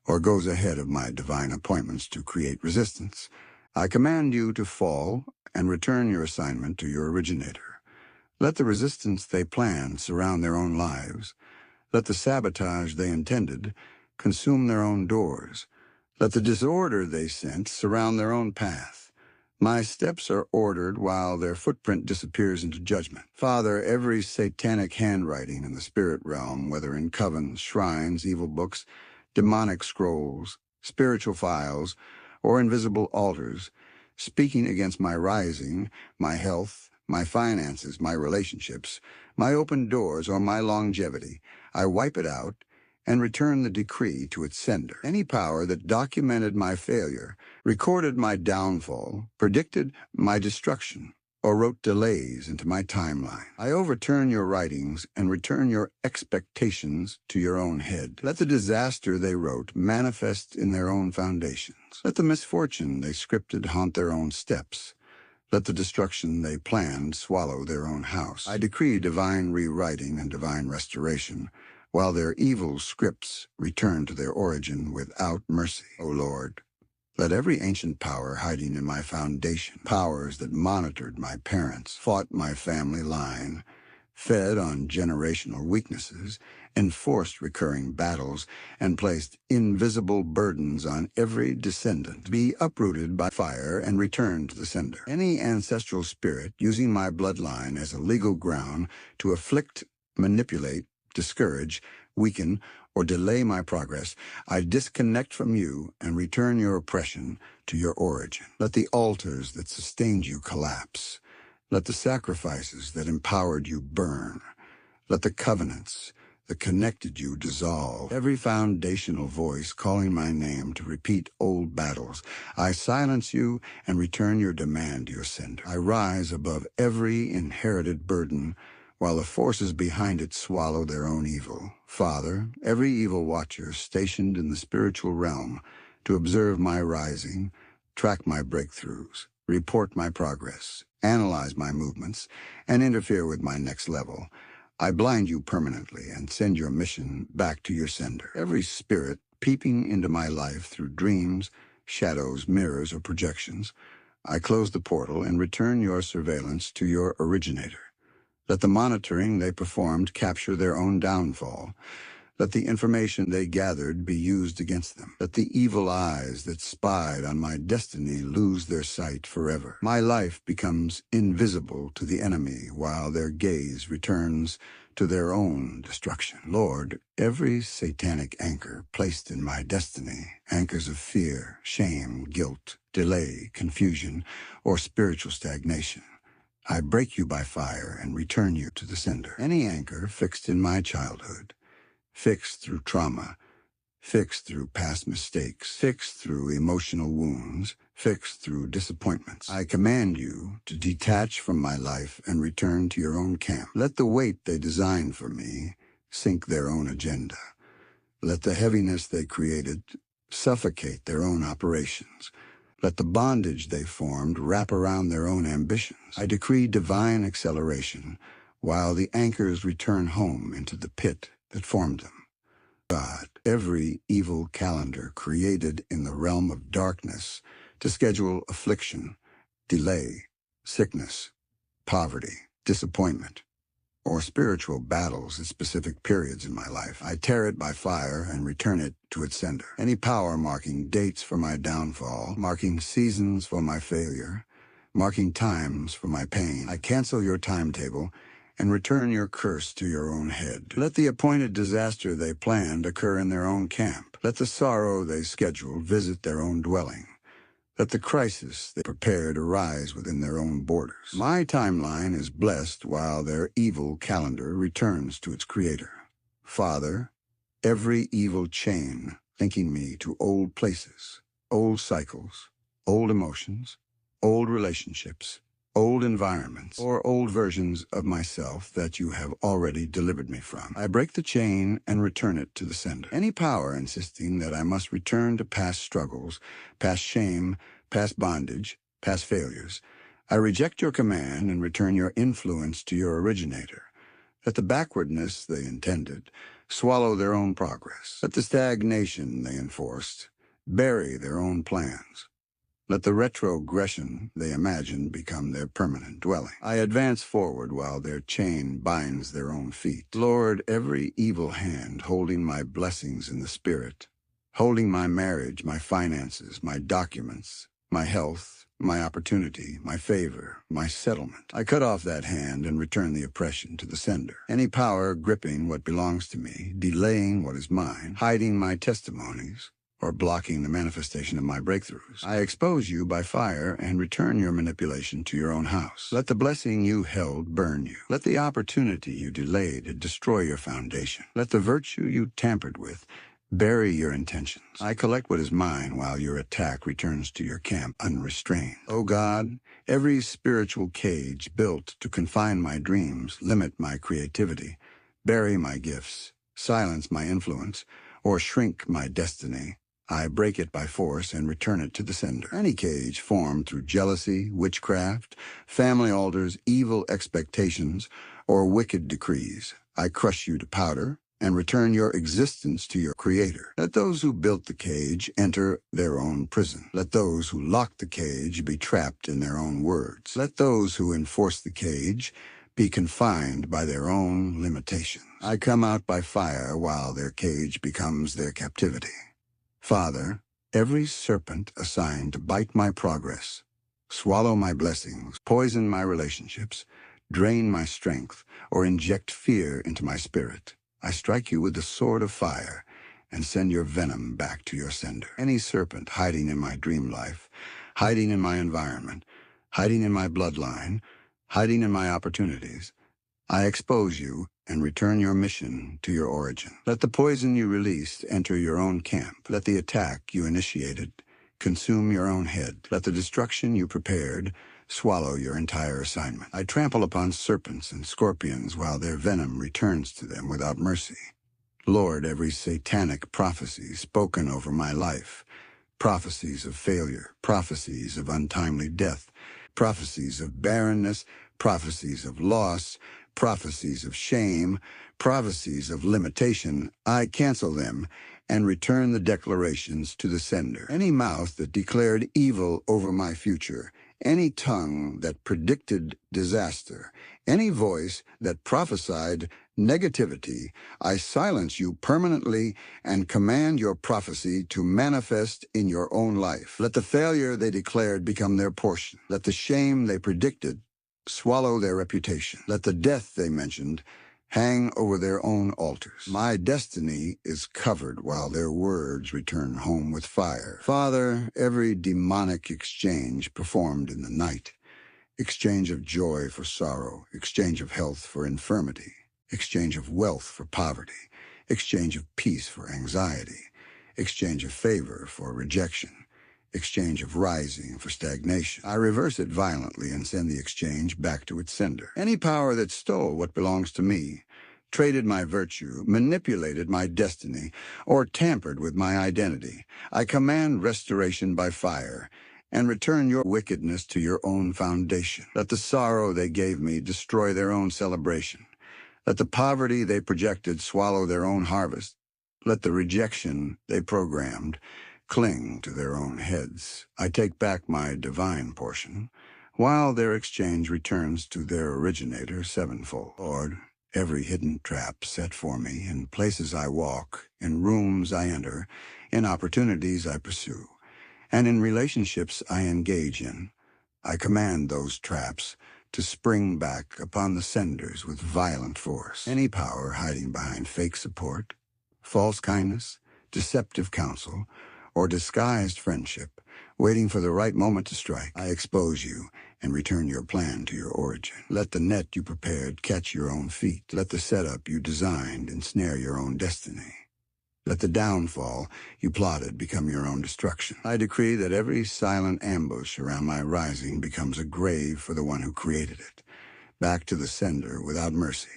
or goes ahead of my divine appointments to create resistance, I command you to fall and return your assignment to your originator. Let the resistance they planned surround their own lives. Let the sabotage they intended consume their own doors. Let the disorder they sent surround their own path. My steps are ordered while their footprint disappears into judgment. Father, every satanic handwriting in the spirit realm, whether in covens, shrines, evil books, demonic scrolls, spiritual files, or invisible altars, speaking against my rising, my health, my finances, my relationships, my open doors, or my longevity, I wipe it out and return the decree to its sender. Any power that documented my failure, recorded my downfall, predicted my destruction, or wrote delays into my timeline, I overturn your writings and return your expectations to your own head. Let the disaster they wrote manifest in their own foundations. Let the misfortune they scripted haunt their own steps. Let the destruction they planned swallow their own house. I decree divine rewriting and divine restoration, while their evil scripts return to their origin without mercy. O Lord, let every ancient power hiding in my foundation, powers that monitored my parents, fought my family line, fed on generational weaknesses, enforced recurring battles, and placed invisible burdens on every descendant, be uprooted by fire and returned to the sender. Any ancestral spirit using my bloodline as a legal ground to afflict, manipulate, discourage, weaken, or delay my progress, I disconnect from you and return your oppression to your origin. Let the altars that sustained you collapse. Let the sacrifices that empowered you burn. Let the covenants that connected you dissolve. Every foundational voice calling my name to repeat old battles, I silence you and return your demand to your sender. I rise above every inherited burden, while the forces behind it swallow their own evil. Father, every evil watcher stationed in the spiritual realm to observe my rising, track my breakthroughs, report my progress, analyze my movements, and interfere with my next level, I blind you permanently and send your mission back to your sender. Every spirit peeping into my life through dreams, shadows, mirrors, or projections, I close the portal and return your surveillance to your originator. Let the monitoring they performed capture their own downfall. Let the information they gathered be used against them. Let the evil eyes that spied on my destiny lose their sight forever. My life becomes invisible to the enemy while their gaze returns to their own destruction. Lord, every satanic anchor placed in my destiny, anchors of fear, shame, guilt, delay, confusion, or spiritual stagnation, I break you by fire and return you to the sender. Any anchor fixed in my childhood, fixed through trauma, fixed through past mistakes, fixed through emotional wounds, fixed through disappointments, I command you to detach from my life and return to your own camp. Let the weight they designed for me sink their own agenda. Let the heaviness they created suffocate their own operations. Let the bondage they formed wrap around their own ambitions. I decree divine acceleration while the anchors return home into the pit that formed them. God, every evil calendar created in the realm of darkness to schedule affliction, delay, sickness, poverty, disappointment, or spiritual battles at specific periods in my life, I tear it by fire and return it to its sender. Any power marking dates for my downfall, marking seasons for my failure, marking times for my pain, I cancel your timetable and return your curse to your own head. Let the appointed disaster they planned occur in their own camp. Let the sorrow they scheduled visit their own dwelling. Let the crisis they prepared arise within their own borders. My timeline is blessed while their evil calendar returns to its creator. Father, every evil chain linking me to old places, old cycles, old emotions, old relationships, old environments, or old versions of myself that you have already delivered me from. I break the chain and return it to the sender. Any power insisting that I must return to past struggles, past shame, past bondage, past failures, I reject your command and return your influence to your originator. Let the backwardness they intended swallow their own progress. Let the stagnation they enforced bury their own plans. Let the retrogression they imagined become their permanent dwelling. I advance forward while their chain binds their own feet. Lord, every evil hand holding my blessings in the spirit, holding my marriage, my finances, my documents, my health, my opportunity, my favor, my settlement. I cut off that hand and return the oppression to the sender. Any power gripping what belongs to me, delaying what is mine, hiding my testimonies, or blocking the manifestation of my breakthroughs, I expose you by fire and return your manipulation to your own house. Let the blessing you held burn you. Let the opportunity you delayed destroy your foundation. Let the virtue you tampered with bury your intentions. I collect what is mine while your attack returns to your camp unrestrained. O God, every spiritual cage built to confine my dreams, limit my creativity, bury my gifts, silence my influence, or shrink my destiny, I break it by force and return it to the sender. Any cage formed through jealousy, witchcraft, family altars, evil expectations, or wicked decrees, I crush you to powder and return your existence to your creator. Let those who built the cage enter their own prison. Let those who locked the cage be trapped in their own words. Let those who enforce the cage be confined by their own limitations. I come out by fire while their cage becomes their captivity. Father, every serpent assigned to bite my progress, swallow my blessings, poison my relationships, drain my strength, or inject fear into my spirit, I strike you with the sword of fire and send your venom back to your sender. Any serpent hiding in my dream life, hiding in my environment, hiding in my bloodline, hiding in my opportunities, I expose you and return your mission to your origin. Let the poison you released enter your own camp. Let the attack you initiated consume your own head. Let the destruction you prepared swallow your entire assignment. I trample upon serpents and scorpions while their venom returns to them without mercy. Lord, every satanic prophecy spoken over my life, prophecies of failure, prophecies of untimely death, prophecies of barrenness, prophecies of loss, prophecies of shame, prophecies of limitation, I cancel them and return the declarations to the sender. Any mouth that declared evil over my future, any tongue that predicted disaster, any voice that prophesied negativity, I silence you permanently and command your prophecy to manifest in your own life. Let the failure they declared become their portion. Let the shame they predicted swallow their reputation. Let the death they mentioned hang over their own altars. My destiny is covered while their words return home with fire. Father, every demonic exchange performed in the night, exchange of joy for sorrow, exchange of health for infirmity, exchange of wealth for poverty, exchange of peace for anxiety, exchange of favor for rejection, exchange of rising for stagnation. I reverse it violently and send the exchange back to its sender. Any power that stole what belongs to me, traded my virtue, manipulated my destiny, or tampered with my identity, I command restoration by fire and return your wickedness to your own foundation. Let the sorrow they gave me destroy their own celebration. Let the poverty they projected swallow their own harvest. Let the rejection they programmed cling to their own heads. I take back my divine portion, while their exchange returns to their originator sevenfold. Lord, every hidden trap set for me in places I walk, in rooms I enter, in opportunities I pursue, and in relationships I engage in, I command those traps to spring back upon the senders with violent force. Any power hiding behind fake support, false kindness, deceptive counsel, or disguised friendship, waiting for the right moment to strike. I expose you and return your plan to your origin. Let the net you prepared catch your own feet. Let the setup you designed ensnare your own destiny. Let the downfall you plotted become your own destruction. I decree that every silent ambush around my rising becomes a grave for the one who created it, back to the sender without mercy.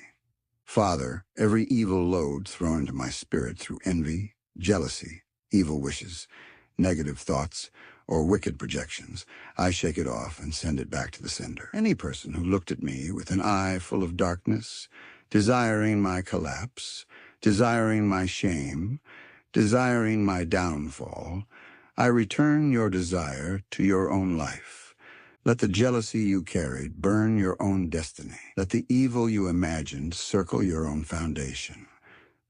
Father, every evil load thrown into my spirit through envy, jealousy, evil wishes, negative thoughts, or wicked projections, I shake it off and send it back to the sender. Any person who looked at me with an eye full of darkness, desiring my collapse, desiring my shame, desiring my downfall, I return your desire to your own life. Let the jealousy you carried burn your own destiny. Let the evil you imagined circle your own foundation.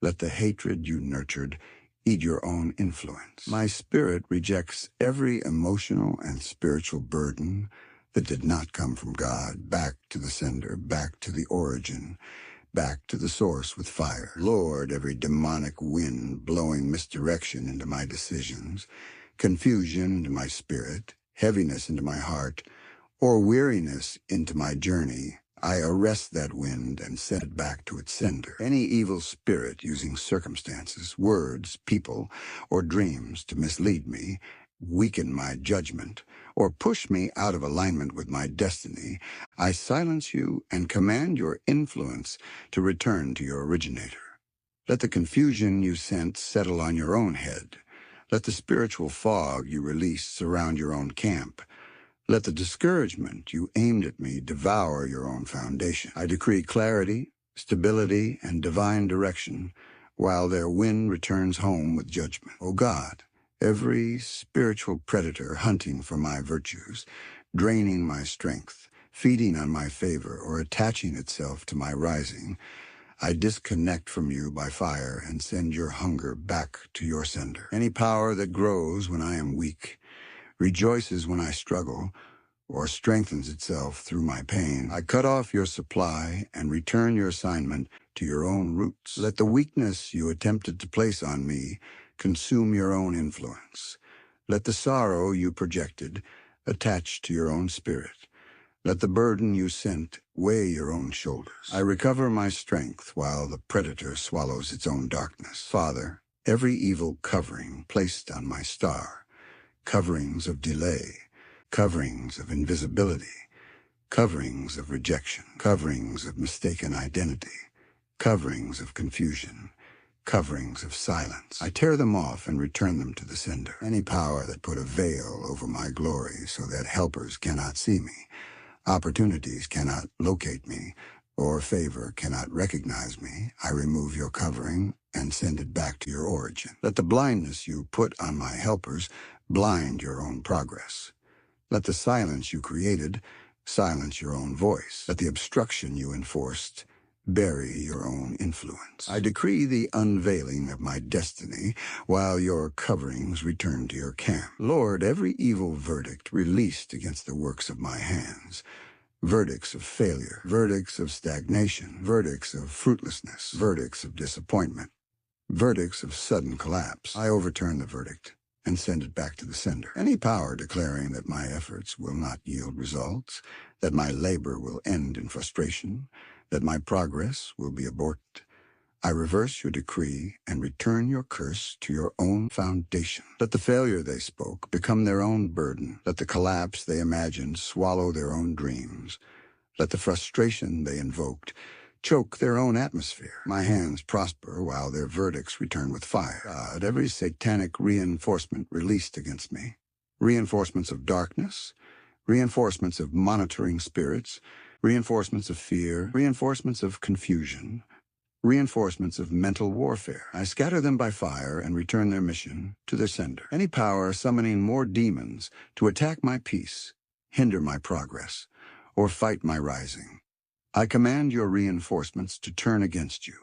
Let the hatred you nurtured eat your own influence. My spirit rejects every emotional and spiritual burden that did not come from God, back to the sender, back to the origin, back to the source with fire. Lord, every demonic wind blowing misdirection into my decisions, confusion into my spirit, heaviness into my heart, or weariness into my journey, I arrest that wind and send it back to its sender. Any evil spirit using circumstances, words, people, or dreams to mislead me, weaken my judgment, or push me out of alignment with my destiny, I silence you and command your influence to return to your originator. Let the confusion you sent settle on your own head. Let the spiritual fog you released surround your own camp. Let the discouragement you aimed at me devour your own foundation. I decree clarity, stability, and divine direction, while their wind returns home with judgment. O God, every spiritual predator hunting for my virtues, draining my strength, feeding on my favor, or attaching itself to my rising, I disconnect from you by fire and send your hunger back to your sender. Any power that grows when I am weak, rejoices when I struggle, or strengthens itself through my pain, I cut off your supply and return your assignment to your own roots. Let the weakness you attempted to place on me consume your own influence. Let the sorrow you projected attach to your own spirit. Let the burden you sent weigh your own shoulders. I recover my strength while the predator swallows its own darkness. Father, every evil covering placed on my star, coverings of delay, coverings of invisibility, coverings of rejection, coverings of mistaken identity, coverings of confusion, coverings of silence. I tear them off and return them to the sender. Any power that put a veil over my glory so that helpers cannot see me, opportunities cannot locate me, or favor cannot recognize me, I remove your covering and send it back to your origin. Let the blindness you put on my helpers blind your own progress. Let the silence you created silence your own voice. Let the obstruction you enforced bury your own influence. I decree the unveiling of my destiny while your coverings return to your camp. Lord, every evil verdict released against the works of my hands, verdicts of failure, verdicts of stagnation, verdicts of fruitlessness, verdicts of disappointment, verdicts of sudden collapse, I overturn the verdict and send it back to the sender. Any power declaring that my efforts will not yield results, that my labor will end in frustration, that my progress will be aborted, I reverse your decree and return your curse to your own foundation. Let the failure they spoke become their own burden. Let the collapse they imagined swallow their own dreams. Let the frustration they invoked choke their own atmosphere. My hands prosper while their verdicts return with fire. God, every satanic reinforcement released against me, reinforcements of darkness, reinforcements of monitoring spirits, reinforcements of fear, reinforcements of confusion, reinforcements of mental warfare. I scatter them by fire and return their mission to their sender. Any power summoning more demons to attack my peace, hinder my progress, or fight my rising, I command your reinforcements to turn against you.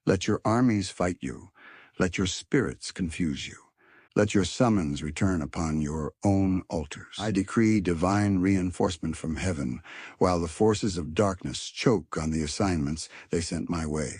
Let your armies fight you. Let your spirits confuse you. Let your summons return upon your own altars. I decree divine reinforcement from heaven, while the forces of darkness choke on the assignments they sent my way.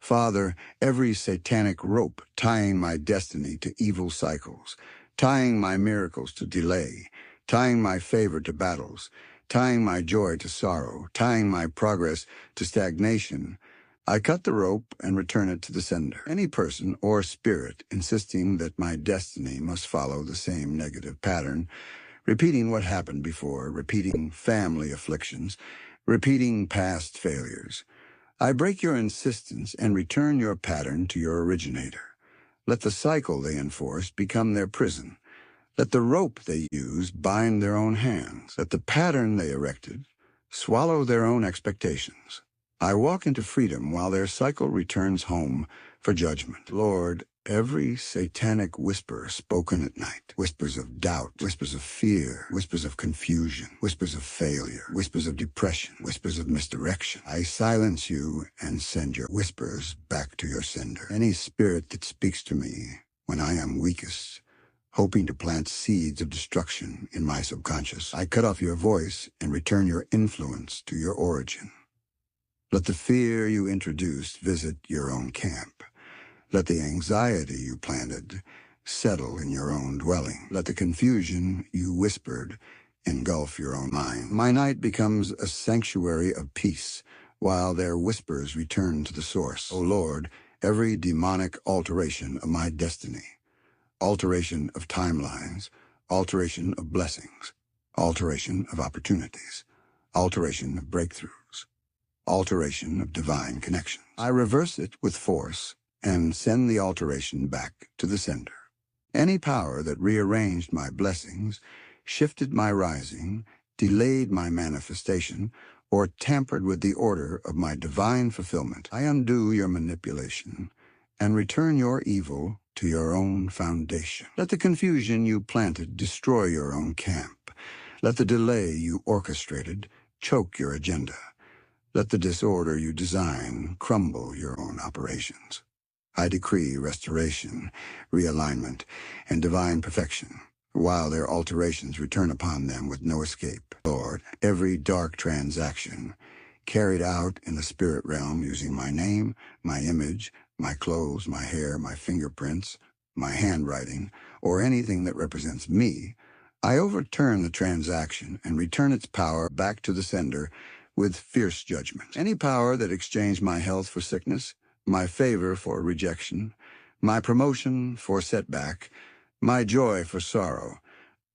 Father, every satanic rope tying my destiny to evil cycles, tying my miracles to delay, tying my favor to battles, tying my joy to sorrow, tying my progress to stagnation. I cut the rope and return it to the sender. Any person or spirit insisting that my destiny must follow the same negative pattern, repeating what happened before, repeating family afflictions, repeating past failures. I break your insistence and return your pattern to your originator. Let the cycle they enforce become their prison. Let the rope they use bind their own hands. Let the pattern they erected swallow their own expectations. I walk into freedom while their cycle returns home for judgment. Lord, every satanic whisper spoken at night, whispers of doubt, whispers of fear, whispers of confusion, whispers of failure, whispers of depression, whispers of misdirection, I silence you and send your whispers back to your sender. Any spirit that speaks to me when I am weakest, hoping to plant seeds of destruction in my subconscious, I cut off your voice and return your influence to your origin. Let the fear you introduced visit your own camp. Let the anxiety you planted settle in your own dwelling. Let the confusion you whispered engulf your own mind. My night becomes a sanctuary of peace, while their whispers return to the source. O Lord, every demonic alteration of my destiny, alteration of timelines, alteration of blessings, alteration of opportunities, alteration of breakthroughs, alteration of divine connections. I reverse it with force and send the alteration back to the sender. Any power that rearranged my blessings, shifted my rising, delayed my manifestation, or tampered with the order of my divine fulfillment, I undo your manipulation and return your evil to your own foundation. Let the confusion you planted destroy your own camp. Let the delay you orchestrated choke your agenda. Let the disorder you design crumble your own operations. I decree restoration, realignment, and divine perfection, while their alterations return upon them with no escape. Lord, every dark transaction carried out in the spirit realm using my name, my image, my clothes, my hair, my fingerprints, my handwriting, or anything that represents me, I overturn the transaction and return its power back to the sender with fierce judgment. Any power that exchanged my health for sickness, my favor for rejection, my promotion for setback, my joy for sorrow,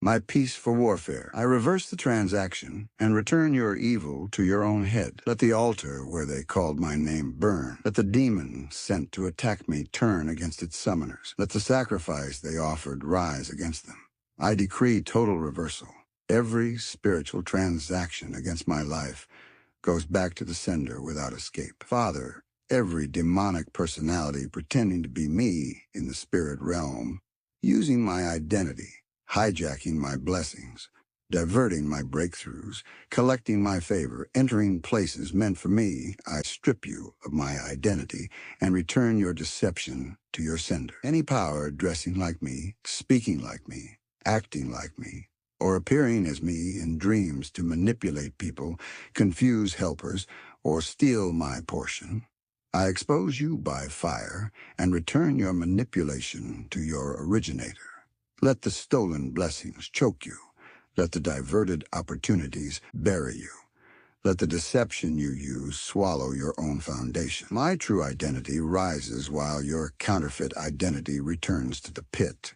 my peace for warfare, I reverse the transaction and return your evil to your own head. Let the altar where they called my name burn. Let the demon sent to attack me turn against its summoners. Let the sacrifice they offered rise against them. I decree total reversal. Every spiritual transaction against my life goes back to the sender without escape. Father, every demonic personality pretending to be me in the spirit realm, using my identity, hijacking my blessings, diverting my breakthroughs, collecting my favor, entering places meant for me, I strip you of my identity and return your deception to your sender. Any power dressing like me, speaking like me, acting like me, or appearing as me in dreams to manipulate people, confuse helpers, or steal my portion, I expose you by fire and return your manipulation to your originator. Let the stolen blessings choke you. Let the diverted opportunities bury you. Let the deception you use swallow your own foundation. My true identity rises while your counterfeit identity returns to the pit.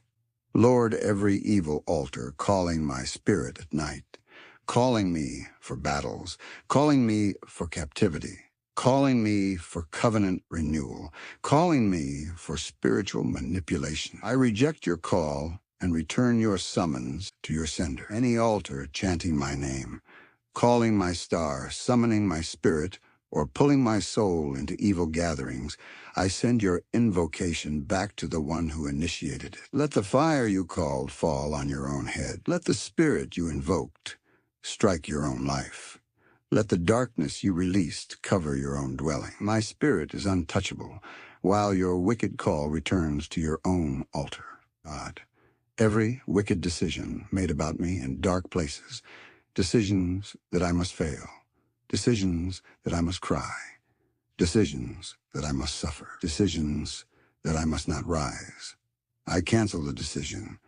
Lord, every evil altar calling my spirit at night, calling me for battles, calling me for captivity, calling me for covenant renewal, calling me for spiritual manipulation. I reject your call and return your summons to your sender. Any altar chanting my name, calling my star, summoning my spirit, or pulling my soul into evil gatherings, I send your invocation back to the one who initiated it. Let the fire you called fall on your own head. Let the spirit you invoked strike your own life. Let the darkness you released cover your own dwelling. My spirit is untouchable, while your wicked call returns to your own altar. God, every wicked decision made about me in dark places, decisions that I must fail, decisions that I must cry, decisions that I must suffer, decisions that I must not rise. I cancel the decision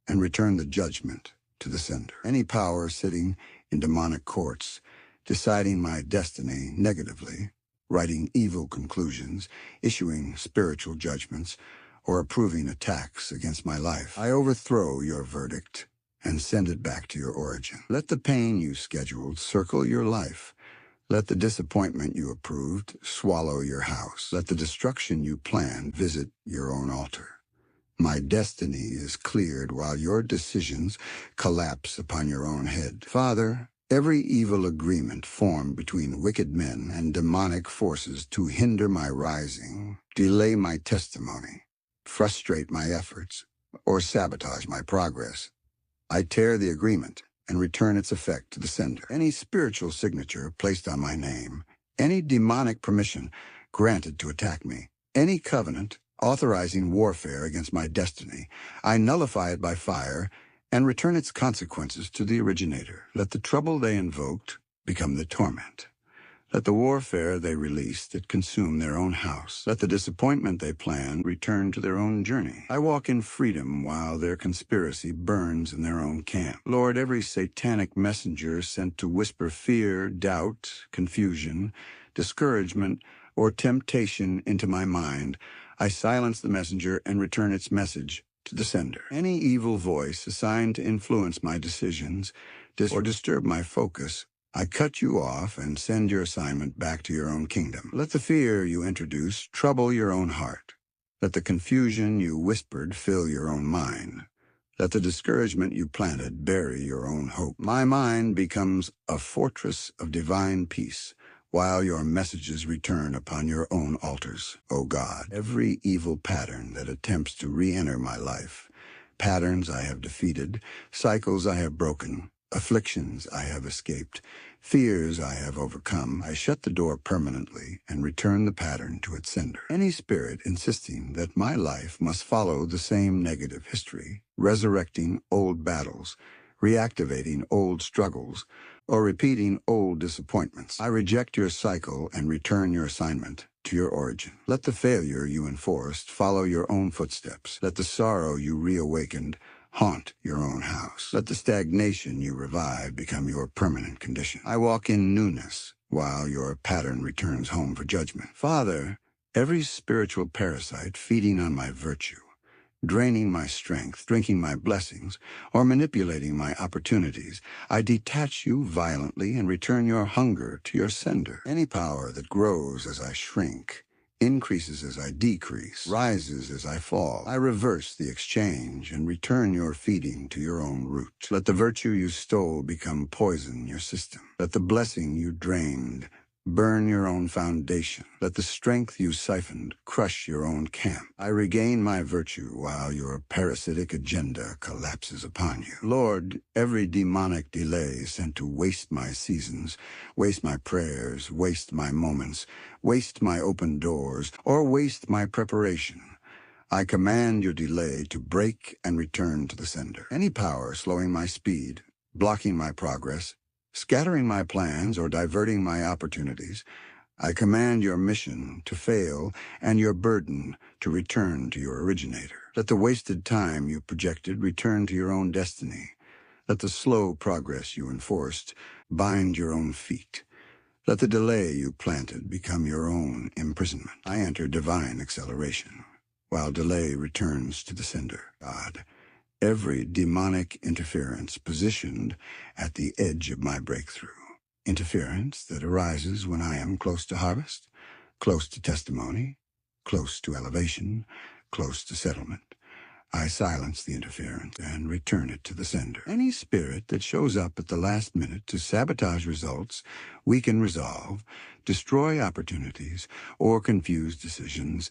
and return the judgment to the sender. Any power sitting in demonic courts, deciding my destiny negatively, writing evil conclusions, issuing spiritual judgments, or approving attacks against my life, I overthrow your verdict and send it back to your origin. Let the pain you scheduled circle your life. Let the disappointment you approved swallow your house. Let the destruction you planned visit your own altar. My destiny is cleared while your decisions collapse upon your own head. Father, every evil agreement formed between wicked men and demonic forces to hinder my rising, delay my testimony, frustrate my efforts, or sabotage my progress, I tear the agreement and return its effect to the sender. Any spiritual signature placed on my name, any demonic permission granted to attack me, any covenant authorizing warfare against my destiny, I nullify it by fire and return its consequences to the originator. Let the trouble they invoked become the torment. Let the warfare they released it consume their own house. Let the disappointment they planned return to their own journey. I walk in freedom while their conspiracy burns in their own camp. Lord, every satanic messenger sent to whisper fear, doubt, confusion, discouragement, or temptation into my mind, I silence the messenger and return its message to the sender. Any evil voice assigned to influence my decisions or disturb my focus, I cut you off and send your assignment back to your own kingdom. Let the fear you introduce trouble your own heart. Let the confusion you whispered fill your own mind. Let the discouragement you planted bury your own hope. My mind becomes a fortress of divine peace, while your messages return upon your own altars. O God, every evil pattern that attempts to re-enter my life, patterns I have defeated, cycles I have broken, afflictions I have escaped, fears I have overcome, I shut the door permanently and return the pattern to its sender. Any spirit insisting that my life must follow the same negative history, resurrecting old battles, reactivating old struggles, or repeating old disappointments, I reject your cycle and return your assignment to your origin. Let the failure you enforced follow your own footsteps. Let the sorrow you reawakened haunt your own house. Let the stagnation you revived become your permanent condition. I walk in newness while your pattern returns home for judgment. Father, every spiritual parasite feeding on my virtue, draining my strength, drinking my blessings, or manipulating my opportunities, I detach you violently and return your hunger to your sender. Any power that grows as I shrink, increases as I decrease, rises as I fall, I reverse the exchange and return your feeding to your own root. Let the virtue you stole become poison in your system. Let the blessing you drained burn your own foundation. Let the strength you siphoned crush your own camp. I regain my virtue while your parasitic agenda collapses upon you. Lord, every demonic delay sent to waste my seasons, waste my prayers, waste my moments, waste my open doors, or waste my preparation, I command your delay to break and return to the sender. Any power slowing my speed, blocking my progress, scattering my plans or diverting my opportunities, I command your mission to fail and your burden to return to your originator. Let the wasted time you projected return to your own destiny. Let the slow progress you enforced bind your own feet. Let the delay you planted become your own imprisonment. I enter divine acceleration, while delay returns to the sender. God, every demonic interference positioned at the edge of my breakthrough, interference that arises when I am close to harvest, close to testimony, close to elevation, close to settlement, I silence the interference and return it to the sender. Any spirit that shows up at the last minute to sabotage results, weaken resolve, destroy opportunities, or confuse decisions,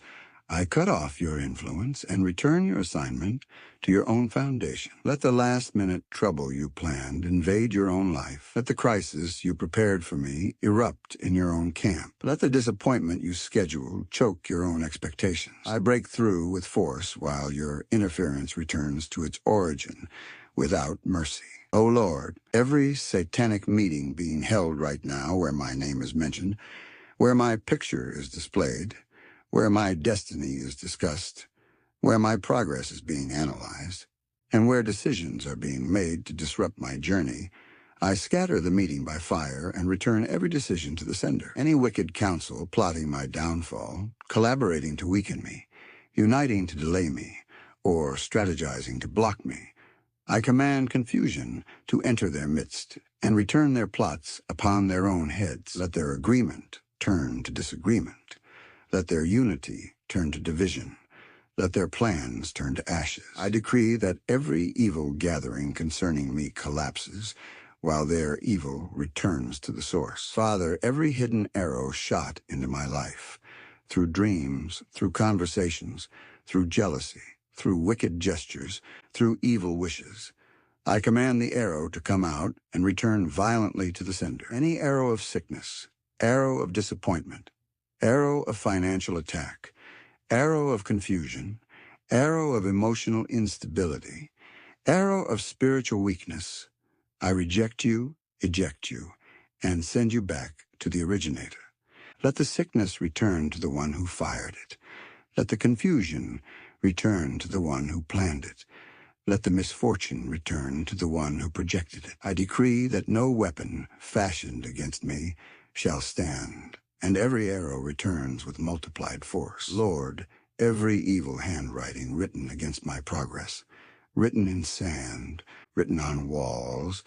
I cut off your influence and return your assignment to your own foundation. Let the last-minute trouble you planned invade your own life. Let the crisis you prepared for me erupt in your own camp. Let the disappointment you scheduled choke your own expectations. I break through with force while your interference returns to its origin without mercy. O Lord, every satanic meeting being held right now where my name is mentioned, where my picture is displayed, where my destiny is discussed, where my progress is being analyzed, And where decisions are being made to disrupt my journey, I scatter the meeting by fire and return every decision to the sender. Any wicked counsel plotting my downfall, collaborating to weaken me, uniting to delay me, or strategizing to block me, I command confusion to enter their midst and return their plots upon their own heads. Let their agreement turn to disagreement. Let their unity turn to division. Let their plans turn to ashes. I decree that every evil gathering concerning me collapses, while their evil returns to the source. Father, every hidden arrow shot into my life, through dreams, through conversations, through jealousy, through wicked gestures, through evil wishes, I command the arrow to come out and return violently to the sender. Any arrow of sickness, arrow of disappointment, arrow of financial attack, arrow of confusion, arrow of emotional instability, arrow of spiritual weakness, I reject you, eject you, and send you back to the originator. Let the sickness return to the one who fired it. Let the confusion return to the one who planned it. Let the misfortune return to the one who projected it. I decree that no weapon fashioned against me shall stand, and every arrow returns with multiplied force. Lord, every evil handwriting written against my progress, written in sand, written on walls,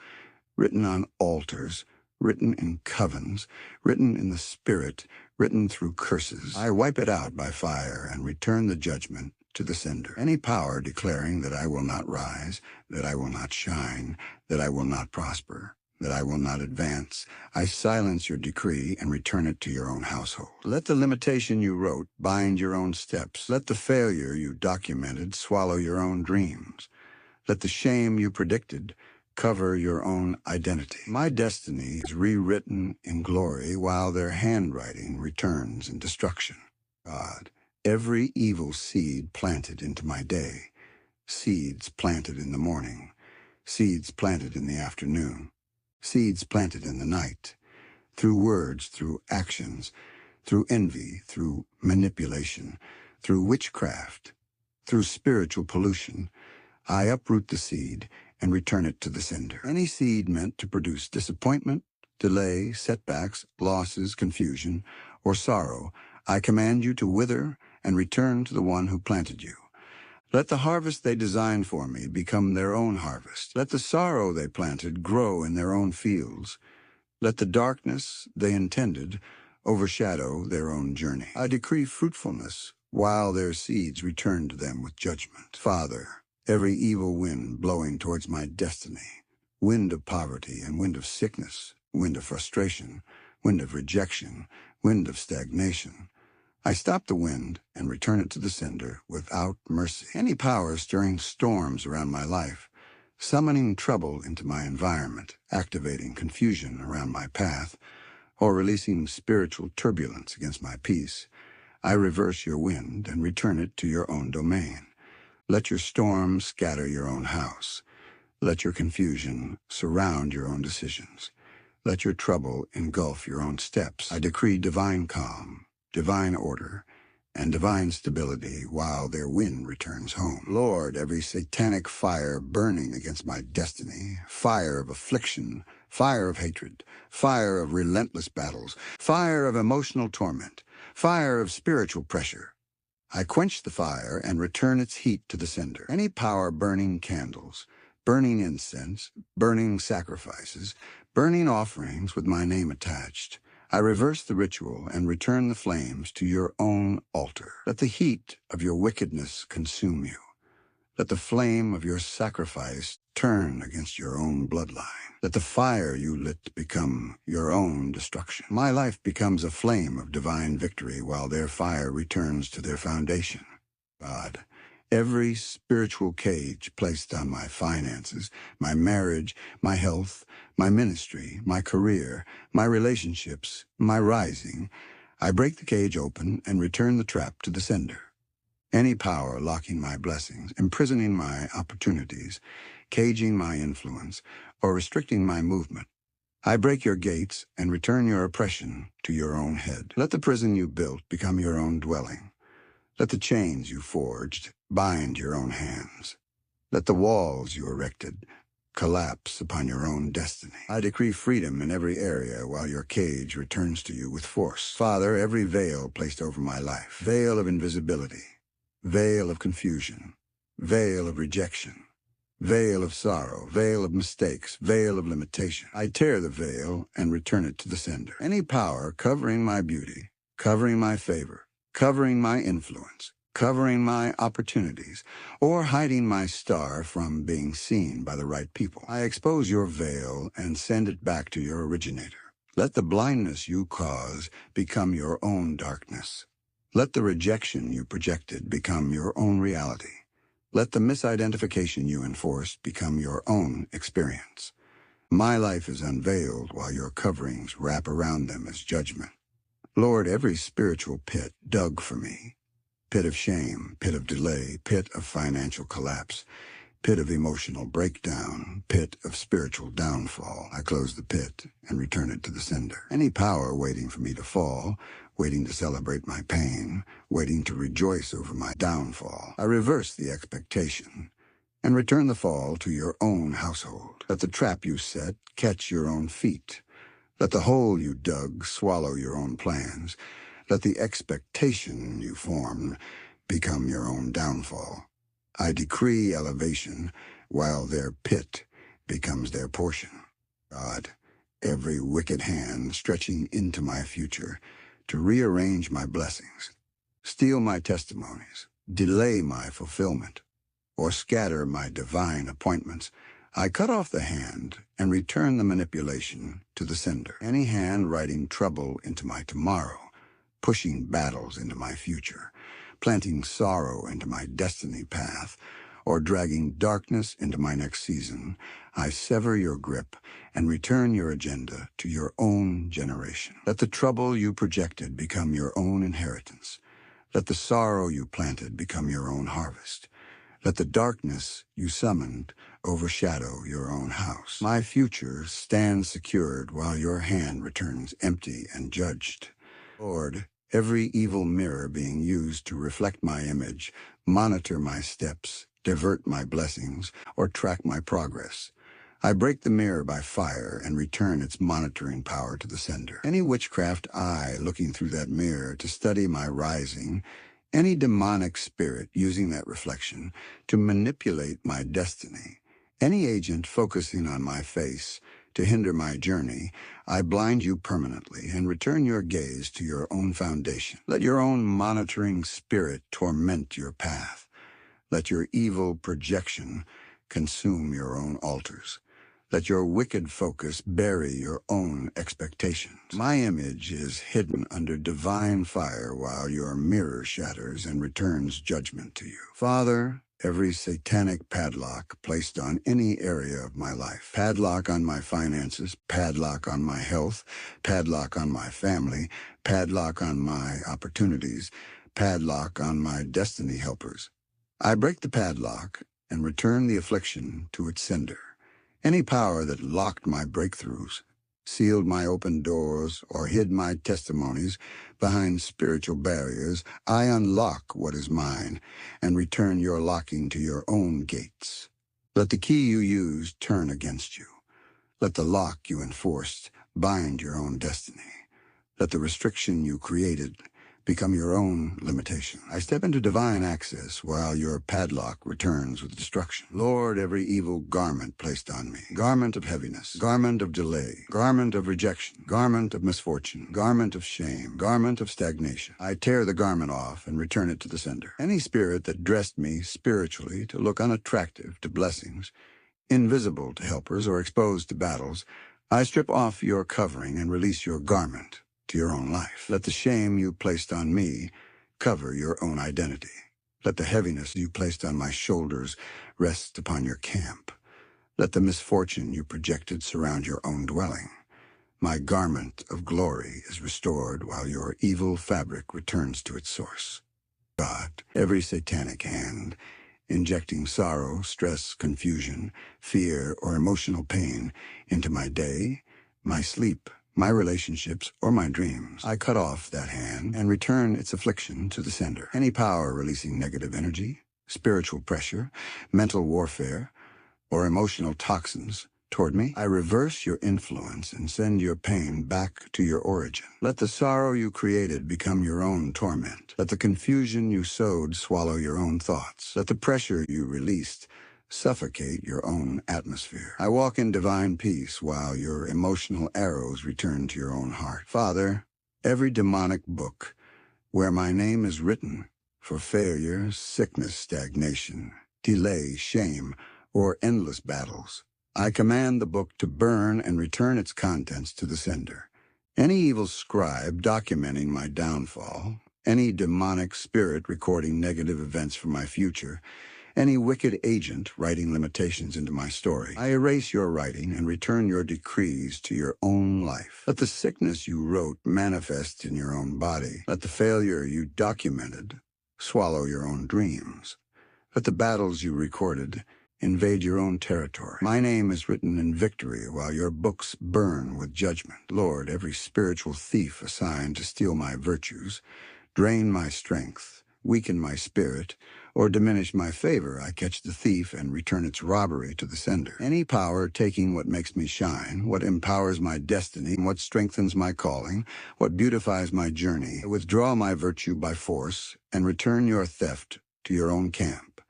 written on altars, written in covens, written in the spirit, written through curses, I wipe it out by fire and return the judgment to the sender. Any power declaring that I will not rise, that I will not shine, that I will not prosper, that I will not advance, I silence your decree and return it to your own household. Let the limitation you wrote bind your own steps. Let the failure you documented swallow your own dreams. Let the shame you predicted cover your own identity. My destiny is rewritten in glory while their handwriting returns in destruction. God, every evil seed planted into my day, seeds planted in the morning, seeds planted in the afternoon, seeds planted in the night, through words, through actions, through envy, through manipulation, through witchcraft, through spiritual pollution, I uproot the seed and return it to the sender. Any seed meant to produce disappointment, delay, setbacks, losses, confusion, or sorrow, I command you to wither and return to the one who planted you. Let the harvest they designed for me become their own harvest. Let the sorrow they planted grow in their own fields. Let the darkness they intended overshadow their own journey. I decree fruitfulness while their seeds return to them with judgment. Father, every evil wind blowing towards my destiny, wind of poverty and wind of sickness, wind of frustration, wind of rejection, wind of stagnation, I stop the wind and return it to the sender without mercy. Any power stirring storms around my life, summoning trouble into my environment, activating confusion around my path, or releasing spiritual turbulence against my peace, I reverse your wind and return it to your own domain. Let your storm scatter your own house. Let your confusion surround your own decisions. Let your trouble engulf your own steps. I decree divine calm, divine order, and divine stability while their wind returns home. Lord, every satanic fire burning against my destiny, fire of affliction, fire of hatred, fire of relentless battles, fire of emotional torment, fire of spiritual pressure, I quench the fire and return its heat to the sender. Any power burning candles, burning incense, burning sacrifices, burning offerings with my name attached, I reverse the ritual and return the flames to your own altar. Let the heat of your wickedness consume you. Let the flame of your sacrifice turn against your own bloodline. Let the fire you lit become your own destruction. My life becomes a flame of divine victory while their fire returns to their foundation. God, every spiritual cage placed on my finances, my marriage, my health, my ministry, my career, my relationships, my rising, I break the cage open and return the trap to the sender. Any power locking my blessings, imprisoning my opportunities, caging my influence, or restricting my movement, I break your gates and return your oppression to your own head. Let the prison you built become your own dwelling. Let the chains you forged bind your own hands. Let the walls you erected collapse upon your own destiny. I decree freedom in every area while your cage returns to you with force. Father, every veil placed over my life, veil of invisibility, veil of confusion, veil of rejection, veil of sorrow, veil of mistakes, veil of limitation. I tear the veil and return it to the sender. Any power covering my beauty, covering my favor, covering my influence, covering my opportunities, or hiding my star from being seen by the right people. I expose your veil and send it back to your originator. Let the blindness you cause become your own darkness. Let the rejection you projected become your own reality. Let the misidentification you enforced become your own experience. My life is unveiled while your coverings wrap around them as judgment. Lord, every spiritual pit dug for me, pit of shame, pit of delay, pit of financial collapse, pit of emotional breakdown, pit of spiritual downfall. I close the pit and return it to the sender. Any power waiting for me to fall, waiting to celebrate my pain, waiting to rejoice over my downfall, I reverse the expectation and return the fall to your own household. Let the trap you set catch your own feet. Let the hole you dug swallow your own plans. Let the expectation you formed become your own downfall. I decree elevation while their pit becomes their portion. God, every wicked hand stretching into my future to rearrange my blessings, steal my testimonies, delay my fulfillment, or scatter my divine appointments, I cut off the hand and return the manipulation to the sender. Any hand writing trouble into my tomorrow, pushing battles into my future, planting sorrow into my destiny path, or dragging darkness into my next season, I sever your grip and return your agenda to your own generation. Let the trouble you projected become your own inheritance. Let the sorrow you planted become your own harvest. Let the darkness you summoned overshadow your own house. My future stands secured while your hand returns empty and judged. Lord, every evil mirror being used to reflect my image, monitor my steps, divert my blessings, or track my progress, I break the mirror by fire and return its monitoring power to the sender. Any witchcraft eye looking through that mirror to study my rising, any demonic spirit using that reflection to manipulate my destiny, any agent focusing on my face to hinder my journey, I blind you permanently and return your gaze to your own foundation. Let your own monitoring spirit torment your path. Let your evil projection consume your own altars. Let your wicked focus bury your own expectations. My image is hidden under divine fire while your mirror shatters and returns judgment to you. Father, every satanic padlock placed on any area of my life, padlock on my finances, padlock on my health, padlock on my family, padlock on my opportunities, padlock on my destiny helpers, I break the padlock and return the affliction to its sender. Any power that locked my breakthroughs, sealed my open doors, or hid my testimonies behind spiritual barriers, I unlock what is mine and return your locking to your own gates. Let the key you used turn against you. Let the lock you enforced bind your own destiny. Let the restriction you created become your own limitation. I step into divine access while your padlock returns with destruction. Lord, every evil garment placed on me, garment of heaviness, garment of delay, garment of rejection, garment of misfortune, garment of shame, garment of stagnation, I tear the garment off and return it to the sender. Any spirit that dressed me spiritually to look unattractive to blessings, invisible to helpers, or exposed to battles, I strip off your covering and release your garment to your own life. Let the shame you placed on me cover your own identity. Let the heaviness you placed on my shoulders rest upon your camp. Let the misfortune you projected surround your own dwelling. My garment of glory is restored while your evil fabric returns to its source. God, every satanic hand injecting sorrow, stress, confusion, fear, or emotional pain into my day, my sleep, my relationships, or my dreams, I cut off that hand and return its affliction to the sender. Any power releasing negative energy, spiritual pressure, mental warfare, or emotional toxins toward me, I reverse your influence and send your pain back to your origin. Let the sorrow you created become your own torment. Let the confusion you sowed swallow your own thoughts. Let the pressure you released suffocate your own atmosphere. I walk in divine peace while your emotional arrows return to your own heart. Father, every demonic book where my name is written for failure, sickness, stagnation, delay, shame, or endless battles, I command the book to burn and return its contents to the sender. Any evil scribe documenting my downfall, any demonic spirit recording negative events from my future, any wicked agent writing limitations into my story, I erase your writing and return your decrees to your own life. Let the sickness you wrote manifest in your own body. Let the failure you documented swallow your own dreams. Let the battles you recorded invade your own territory. My name is written in victory while your books burn with judgment. Lord, every spiritual thief assigned to steal my virtues, drain my strength, weaken my spirit, or diminish my favor, I catch the thief and return its robbery to the sender. Any power taking what makes me shine, what empowers my destiny, what strengthens my calling, what beautifies my journey, withdraw my virtue by force and return your theft to your own camp.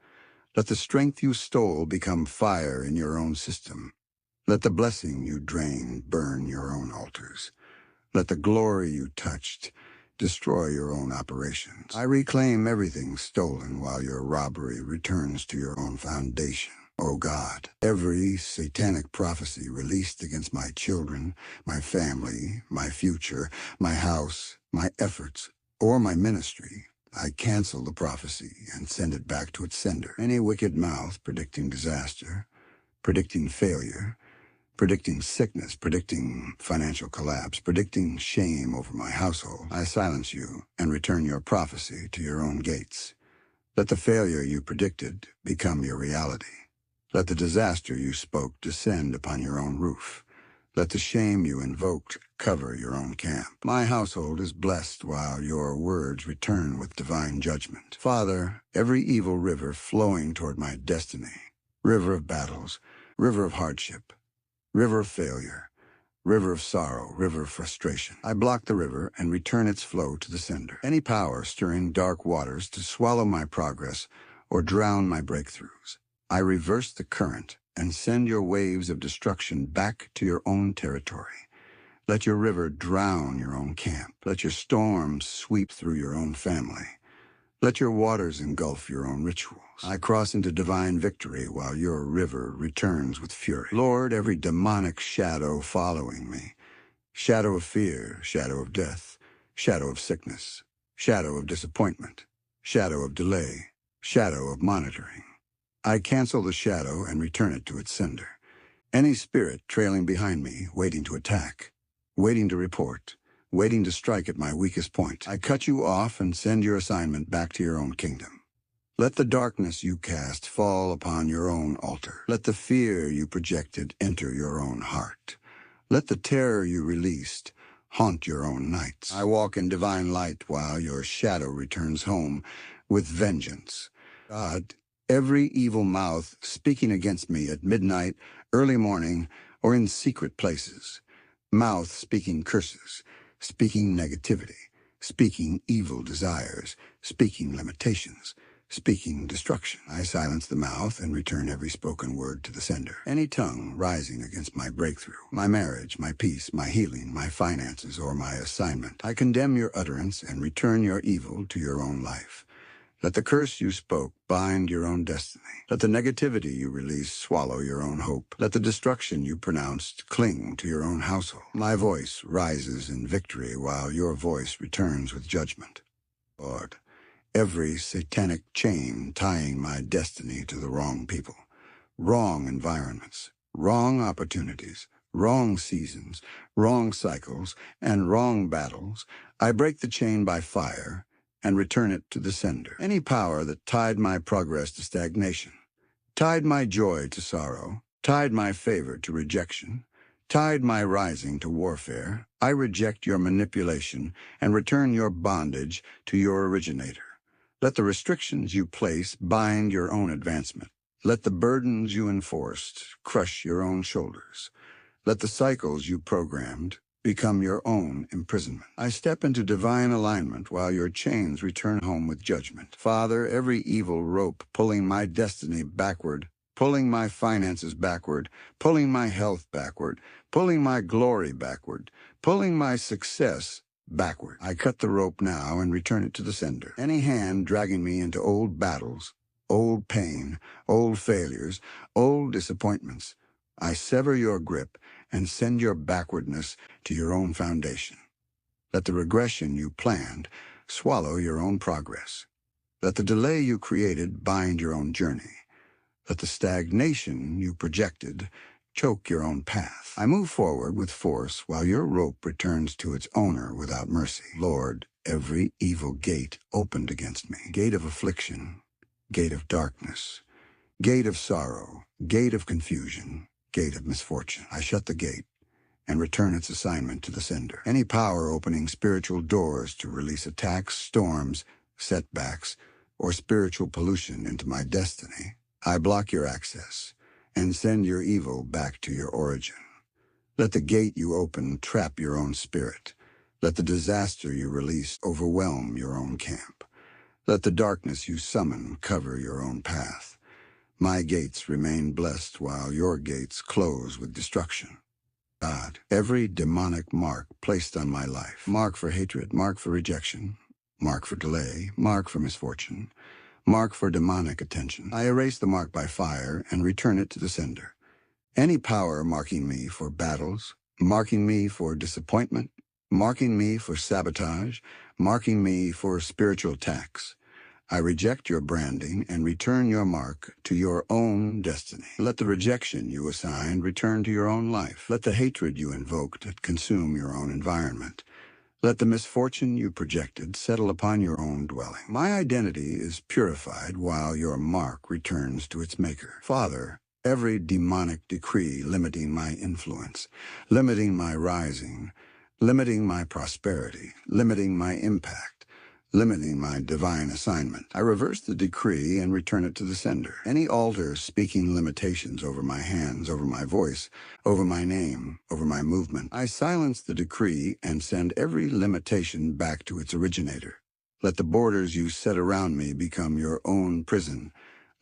Let the strength you stole become fire in your own system. Let the blessing you drained burn your own altars. Let the glory you touched destroy your own operations. I reclaim everything stolen while your robbery returns to your own foundation. O God, every satanic prophecy released against my children, my family, my future, my house, my efforts, or my ministry, I cancel the prophecy and send it back to its sender. Any wicked mouth predicting disaster, predicting failure, predicting sickness, predicting financial collapse, predicting shame over my household, I silence you and return your prophecy to your own gates. Let the failure you predicted become your reality. Let the disaster you spoke descend upon your own roof. Let the shame you invoked cover your own camp. My household is blessed while your words return with divine judgment. Father, every evil river flowing toward my destiny, river of battles, river of hardship, river of failure, river of sorrow, river of frustration, I block the river and return its flow to the sender. Any power stirring dark waters to swallow my progress or drown my breakthroughs, I reverse the current and send your waves of destruction back to your own territory. Let your river drown your own camp. Let your storms sweep through your own family. Let your waters engulf your own rituals. I cross into divine victory while your river returns with fury. Lord, every demonic shadow following me, shadow of fear, shadow of death, shadow of sickness, shadow of disappointment, shadow of delay, shadow of monitoring, I cancel the shadow and return it to its sender. Any spirit trailing behind me, waiting to attack, waiting to report, waiting to strike at my weakest point, I cut you off and send your assignment back to your own kingdom. Let the darkness you cast fall upon your own altar. Let the fear you projected enter your own heart. Let the terror you released haunt your own nights. I walk in divine light while your shadow returns home with vengeance. God, every evil mouth speaking against me at midnight, early morning, or in secret places, mouth speaking curses, speaking negativity, speaking evil desires, speaking limitations, speaking destruction, I silence the mouth and return every spoken word to the sender. Any tongue rising against my breakthrough, my marriage, my peace, my healing, my finances, or my assignment, I condemn your utterance and return your evil to your own life. Let the curse you spoke bind your own destiny. Let the negativity you released swallow your own hope. Let the destruction you pronounced cling to your own household. My voice rises in victory while your voice returns with judgment. Lord, every satanic chain tying my destiny to the wrong people, wrong environments, wrong opportunities, wrong seasons, wrong cycles, and wrong battles, I break the chain by fire and return it to the sender. Any power that tied my progress to stagnation, tied my joy to sorrow, tied my favor to rejection, tied my rising to warfare, I reject your manipulation and return your bondage to your originator. Let the restrictions you place bind your own advancement. Let the burdens you enforced crush your own shoulders. Let the cycles you programmed become your own imprisonment. I step into divine alignment while your chains return home with judgment. Father, every evil rope pulling my destiny backward, pulling my finances backward, pulling my health backward, pulling my glory backward, pulling my success backward. I cut the rope now and return it to the sender. Any hand dragging me into old battles, old pain, old failures, old disappointments, I sever your grip and send your backwardness to your own foundation. Let the regression you planned swallow your own progress. Let the delay you created bind your own journey. Let the stagnation you projected choke your own path. I move forward with force while your rope returns to its owner without mercy. Lord, every evil gate opened against me, gate of affliction, gate of darkness, gate of sorrow, gate of confusion, gate of misfortune. I shut the gate and return its assignment to the sender. Any power opening spiritual doors to release attacks, storms, setbacks, or spiritual pollution into my destiny, I block your access and send your evil back to your origin. Let the gate you open trap your own spirit. Let the disaster you release overwhelm your own camp. Let the darkness you summon cover your own path. My gates remain blessed while your gates close with destruction. God, every demonic mark placed on my life, mark for hatred, mark for rejection, mark for delay, mark for misfortune, mark for demonic attention, I erase the mark by fire and return it to the sender. Any power marking me for battles, marking me for disappointment, marking me for sabotage, marking me for spiritual attacks, I reject your branding and return your mark to your own destiny. Let the rejection you assigned return to your own life. Let the hatred you invoked consume your own environment. Let the misfortune you projected settle upon your own dwelling. My identity is purified while your mark returns to its maker. Father, every demonic decree limiting my influence, limiting my rising, limiting my prosperity, limiting my impact, limiting my divine assignment, I reverse the decree and return it to the sender. Any altar speaking limitations over my hands, over my voice, over my name, over my movement, I silence the decree and send every limitation back to its originator. Let the borders you set around me become your own prison.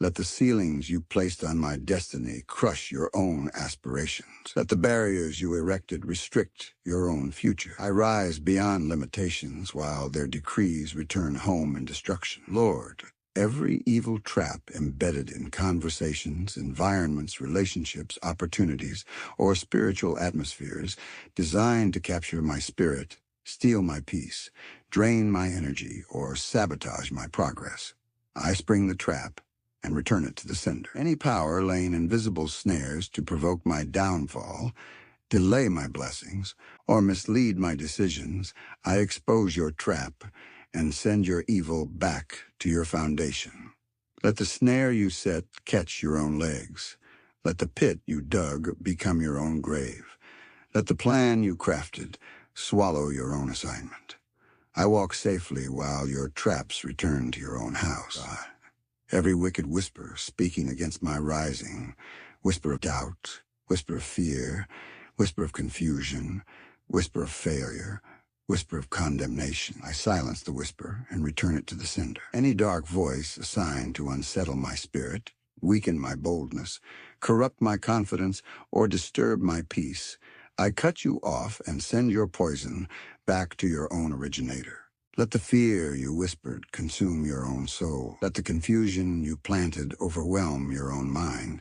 Let the ceilings you placed on my destiny crush your own aspirations. Let the barriers you erected restrict your own future. I rise beyond limitations while their decrees return home in destruction. Lord, every evil trap embedded in conversations, environments, relationships, opportunities, or spiritual atmospheres designed to capture my spirit, steal my peace, drain my energy, or sabotage my progress, I spring the trap and return it to the sender. Any power laying invisible snares to provoke my downfall, delay my blessings, or mislead my decisions, I expose your trap and send your evil back to your foundation. Let the snare you set catch your own legs. Let the pit you dug become your own grave. Let the plan you crafted swallow your own assignment. I walk safely while your traps return to your own house. God. Every wicked whisper speaking against my rising, whisper of doubt, whisper of fear, whisper of confusion, whisper of failure, whisper of condemnation, I silence the whisper and return it to the sender. Any dark voice assigned to unsettle my spirit, weaken my boldness, corrupt my confidence, or disturb my peace, I cut you off and send your poison back to your own originator. Let the fear you whispered consume your own soul. Let the confusion you planted overwhelm your own mind.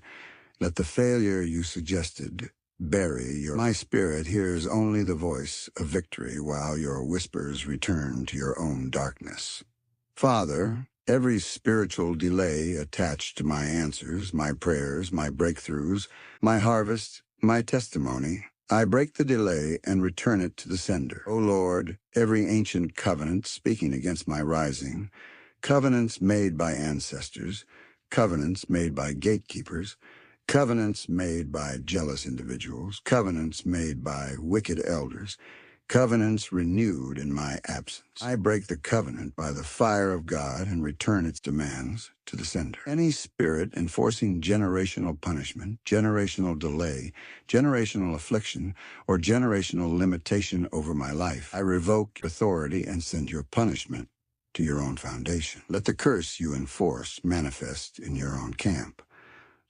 Let the failure you suggested bury your... My spirit hears only the voice of victory while your whispers return to your own darkness. Father, every spiritual delay attached to my answers, my prayers, my breakthroughs, my harvest, my testimony, I break the delay and return it to the sender. O Lord, every ancient covenant speaking against my rising, covenants made by ancestors, covenants made by gatekeepers, covenants made by jealous individuals, covenants made by wicked elders, Covenants renewed in my absence. I break the covenant by the fire of God and return its demands to the sender. Any spirit enforcing generational punishment, generational delay, generational affliction, or generational limitation over my life, I revoke your authority and send your punishment to your own foundation. Let the curse you enforce manifest in your own camp.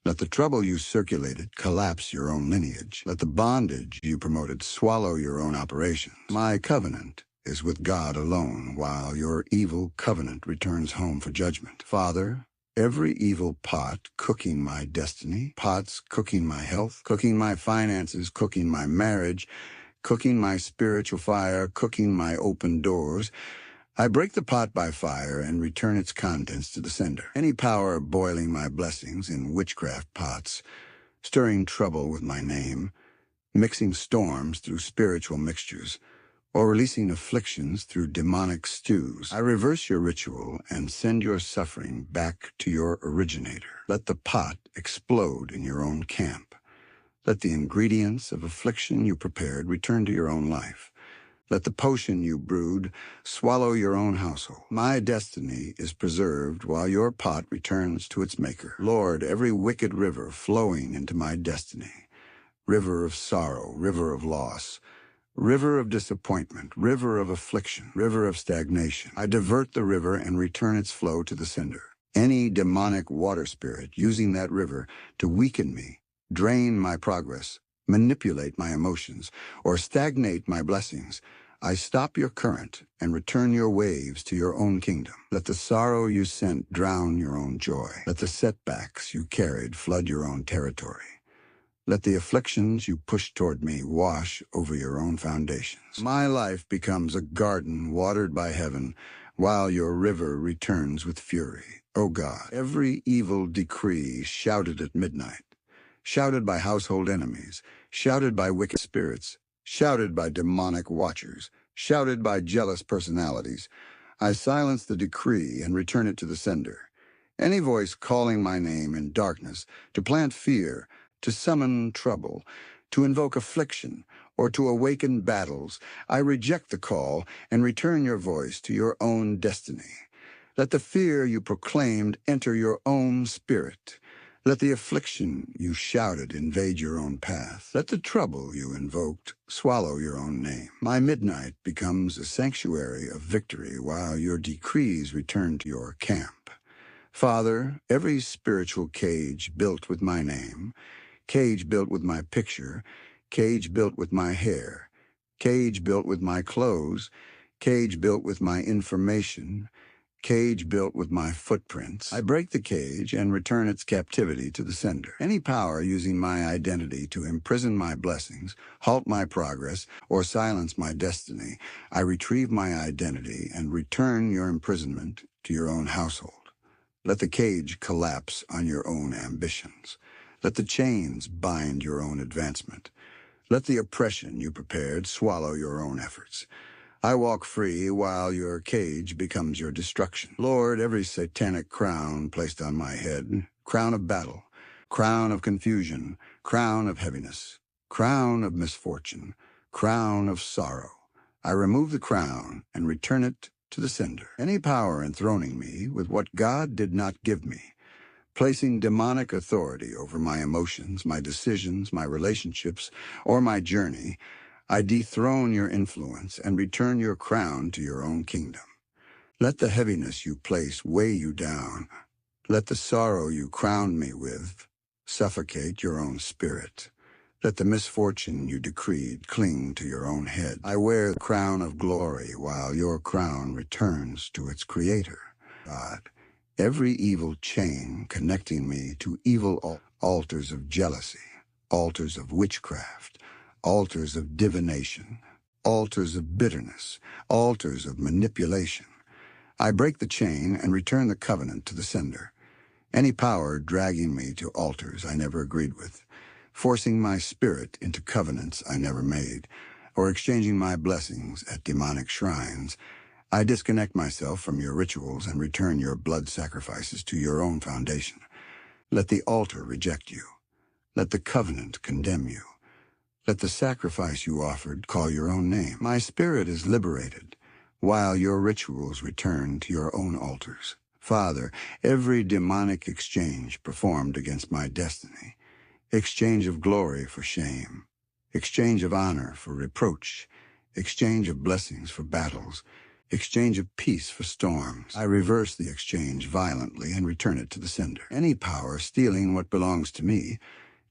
Let the trouble you circulated collapse your own lineage. Let the bondage you promoted swallow your own operations. My covenant is with God alone, while your evil covenant returns home for judgment. Father, every evil pot cooking my destiny, pots cooking my health, cooking my finances, cooking my marriage, cooking my spiritual fire, cooking my open doors, I break the pot by fire and return its contents to the sender. Any power boiling my blessings in witchcraft pots, stirring trouble with my name, mixing storms through spiritual mixtures, or releasing afflictions through demonic stews, I reverse your ritual and send your suffering back to your originator. Let the pot explode in your own camp. Let the ingredients of affliction you prepared return to your own life. Let the potion you brewed swallow your own household. My destiny is preserved while your pot returns to its maker. Lord, every wicked river flowing into my destiny, river of sorrow, river of loss, river of disappointment, river of affliction, river of stagnation, I divert the river and return its flow to the sender. Any demonic water spirit using that river to weaken me, drain my progress, manipulate my emotions, or stagnate my blessings, I stop your current and return your waves to your own kingdom. Let the sorrow you sent drown your own joy. Let the setbacks you carried flood your own territory. Let the afflictions you pushed toward me wash over your own foundations. My life becomes a garden watered by heaven, while your river returns with fury. O God, every evil decree shouted at midnight, shouted by household enemies, shouted by wicked spirits, shouted by demonic watchers, shouted by jealous personalities, I silence the decree and return it to the sender. Any voice calling my name in darkness to plant fear, to summon trouble, to invoke affliction, or to awaken battles, I reject the call and return your voice to your own destiny. Let the fear you proclaimed enter your own spirit. Let the affliction you shouted invade your own path. Let the trouble you invoked swallow your own name. My midnight becomes a sanctuary of victory while your decrees return to your camp. Father, every spiritual cage built with my name, cage built with my picture, cage built with my hair, cage built with my clothes, cage built with my information, cage built with my footprints, I break the cage and return its captivity to the sender. Any power using my identity to imprison my blessings, halt my progress, or silence my destiny, I retrieve my identity and return your imprisonment to your own household. Let the cage collapse on your own ambitions. Let the chains bind your own advancement. Let the oppression you prepared swallow your own efforts. I walk free while your cage becomes your destruction. Lord, every satanic crown placed on my head, crown of battle, crown of confusion, crown of heaviness, crown of misfortune, crown of sorrow, I remove the crown and return it to the sender. Any power enthroning me with what God did not give me, placing demonic authority over my emotions, my decisions, my relationships, or my journey, I dethrone your influence and return your crown to your own kingdom. Let the heaviness you place weigh you down. Let the sorrow you crowned me with suffocate your own spirit. Let the misfortune you decreed cling to your own head. I wear the crown of glory while your crown returns to its creator. God, every evil chain connecting me to evil altars of jealousy, altars of witchcraft, altars of divination, altars of bitterness, altars of manipulation, I break the chain and return the covenant to the sender. Any power dragging me to altars I never agreed with, forcing my spirit into covenants I never made, or exchanging my blessings at demonic shrines, I disconnect myself from your rituals and return your blood sacrifices to your own foundation. Let the altar reject you. Let the covenant condemn you. Let the sacrifice you offered call your own name. My spirit is liberated, while your rituals return to your own altars. Father, every demonic exchange performed against my destiny, exchange of glory for shame, exchange of honor for reproach, exchange of blessings for battles, exchange of peace for storms. I reverse the exchange violently and return it to the sender. Any power stealing what belongs to me,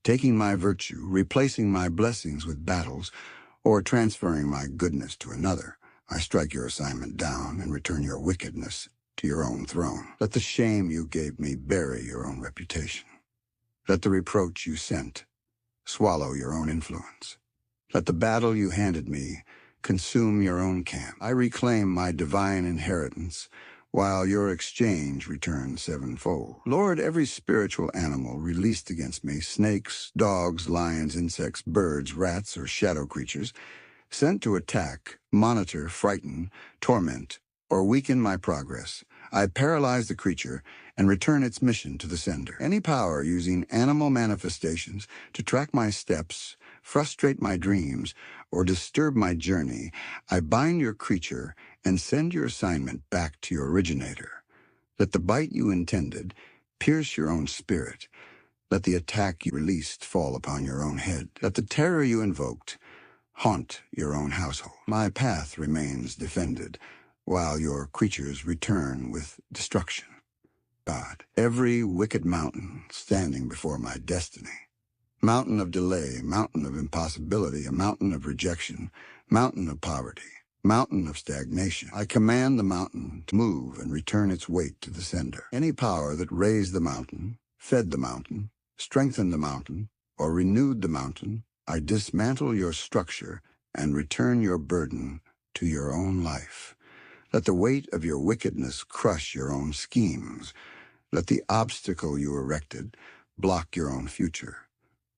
taking my virtue, replacing my blessings with battles, or transferring my goodness to another, I strike your assignment down and return your wickedness to your own throne. Let the shame you gave me bury your own reputation. Let the reproach you sent swallow your own influence. Let the battle you handed me consume your own camp. I reclaim my divine inheritance, while your exchange returns sevenfold. Lord, every spiritual animal released against me, snakes, dogs, lions, insects, birds, rats, or shadow creatures, sent to attack, monitor, frighten, torment, or weaken my progress, I paralyze the creature and return its mission to the sender. Any power using animal manifestations to track my steps, frustrate my dreams, or disturb my journey, I bind your creature and send your assignment back to your originator. Let the bite you intended pierce your own spirit. Let the attack you released fall upon your own head. Let the terror you invoked haunt your own household. My path remains defended, while your creatures return with destruction. God, every wicked mountain standing before my destiny, mountain of delay, mountain of impossibility, a mountain of rejection, mountain of poverty, mountain of stagnation, I command the mountain to move and return its weight to the sender. Any power that raised the mountain, fed the mountain, strengthened the mountain, or renewed the mountain, I dismantle your structure and return your burden to your own life. Let the weight of your wickedness crush your own schemes. Let the obstacle you erected block your own future.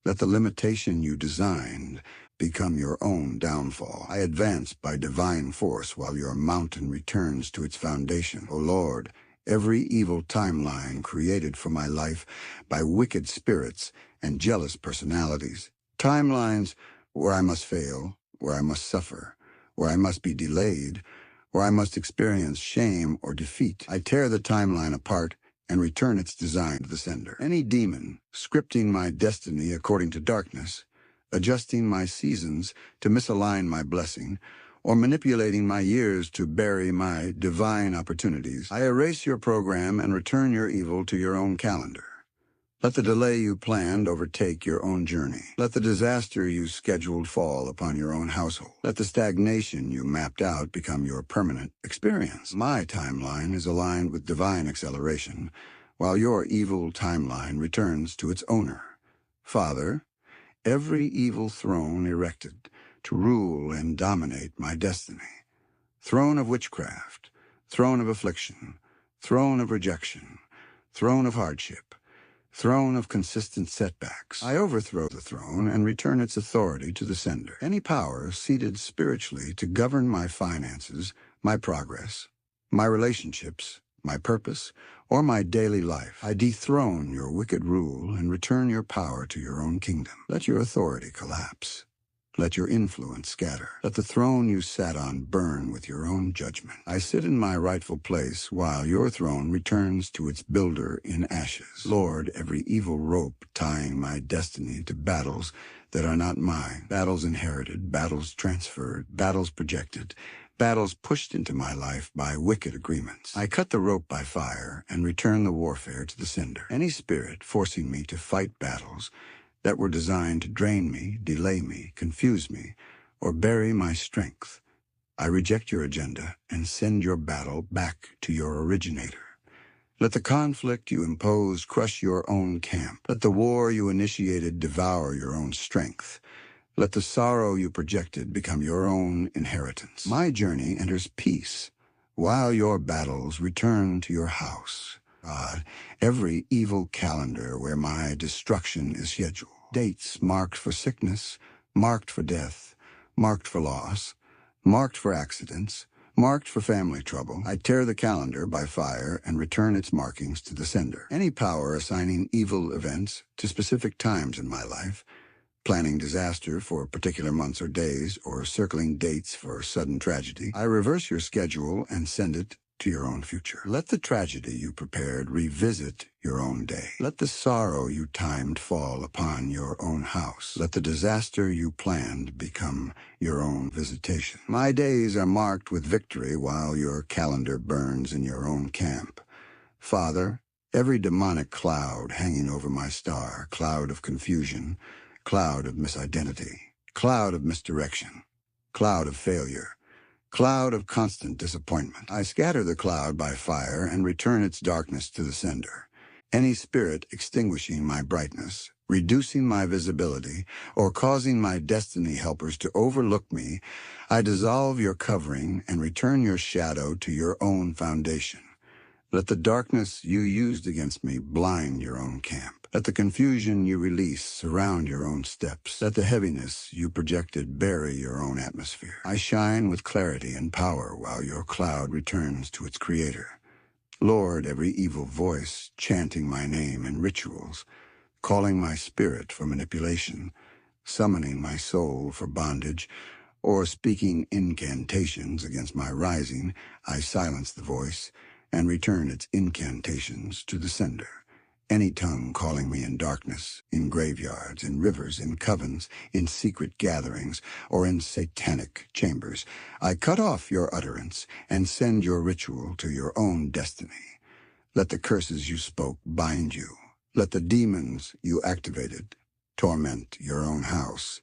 Let the limitation you designed become your own downfall. I advance by divine force while your mountain returns to its foundation. O Lord, every evil timeline created for my life by wicked spirits and jealous personalities, timelines where I must fail, where I must suffer, where I must be delayed, where I must experience shame or defeat, I tear the timeline apart and return its design to the sender. Any demon scripting my destiny according to darkness, adjusting my seasons to misalign my blessing, or manipulating my years to bury my divine opportunities, I erase your program and return your evil to your own calendar. Let the delay you planned overtake your own journey. Let the disaster you scheduled fall upon your own household. Let the stagnation you mapped out become your permanent experience. My timeline is aligned with divine acceleration, while your evil timeline returns to its owner. Father, every evil throne erected to rule and dominate my destiny, throne of witchcraft, throne of affliction, throne of rejection, throne of hardship, throne of consistent setbacks, I overthrow the throne and return its authority to the sender. Any power seated spiritually to govern my finances, my progress, my relationships, my purpose, or my daily life, I dethrone your wicked rule and return your power to your own kingdom. Let your authority collapse. Let your influence scatter. Let the throne you sat on burn with your own judgment. I sit in my rightful place while your throne returns to its builder in ashes. Lord, every evil rope tying my destiny to battles that are not mine, battles inherited, battles transferred, battles projected, battles pushed into my life by wicked agreements, I cut the rope by fire and return the warfare to the sender. Any spirit forcing me to fight battles that were designed to drain me, delay me, confuse me, or bury my strength, I reject your agenda and send your battle back to your originator. Let the conflict you imposed crush your own camp. Let the war you initiated devour your own strength. Let the sorrow you projected become your own inheritance. My journey enters peace, while your battles return to your house. God, every evil calendar where my destruction is scheduled, dates marked for sickness, marked for death, marked for loss, marked for accidents, marked for family trouble, I tear the calendar by fire and return its markings to the sender. Any power assigning evil events to specific times in my life, planning disaster for particular months or days, or circling dates for sudden tragedy. I reverse your schedule and send it to your own future. Let the tragedy you prepared revisit your own day. Let the sorrow you timed fall upon your own house. Let the disaster you planned become your own visitation. My days are marked with victory while your calendar burns in your own camp. Father, every demonic cloud hanging over my star, cloud of confusion, cloud of misidentity, cloud of misdirection, cloud of failure, cloud of constant disappointment. I scatter the cloud by fire and return its darkness to the sender. Any spirit extinguishing my brightness, reducing my visibility, or causing my destiny helpers to overlook me, I dissolve your covering and return your shadow to your own foundation. Let the darkness you used against me blind your own camp. Let the confusion you release surround your own steps. Let the heaviness you projected bury your own atmosphere. I shine with clarity and power while your cloud returns to its creator. Lord, every evil voice chanting my name in rituals, calling my spirit for manipulation, summoning my soul for bondage, or speaking incantations against my rising, I silence the voice and return its incantations to the sender. Any tongue calling me in darkness, in graveyards, in rivers, in covens, in secret gatherings, or in satanic chambers, I cut off your utterance and send your ritual to your own destiny. Let the curses you spoke bind you. Let the demons you activated torment your own house.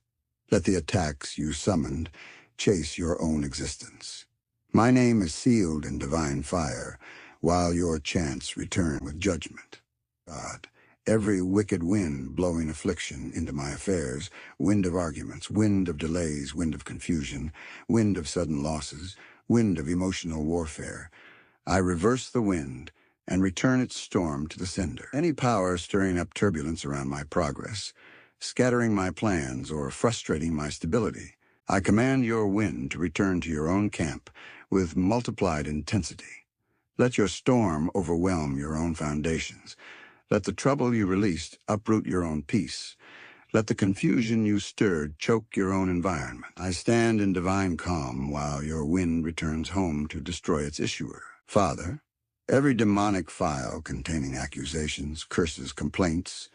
Let the attacks you summoned chase your own existence. My name is sealed in divine fire, while your chants return with judgment. God, every wicked wind blowing affliction into my affairs, wind of arguments, wind of delays, wind of confusion, wind of sudden losses, wind of emotional warfare, I reverse the wind and return its storm to the sender. Any power stirring up turbulence around my progress, scattering my plans, or frustrating my stability, I command your wind to return to your own camp with multiplied intensity. Let your storm overwhelm your own foundations. Let the trouble you released uproot your own peace. Let the confusion you stirred choke your own environment. I stand in divine calm while your wind returns home to destroy its issuer. Father, every demonic file containing accusations, curses, complaints,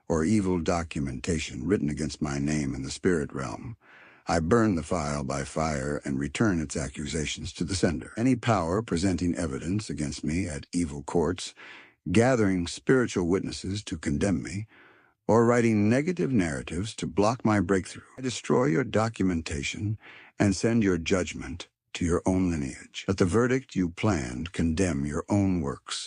or evil documentation written against my name in the spirit realm, I burn the file by fire and return its accusations to the sender. Any power presenting evidence against me at evil courts, gathering spiritual witnesses to condemn me, or writing negative narratives to block my breakthrough, I destroy your documentation and send your judgment to your own lineage. Let the verdict you planned condemn your own works.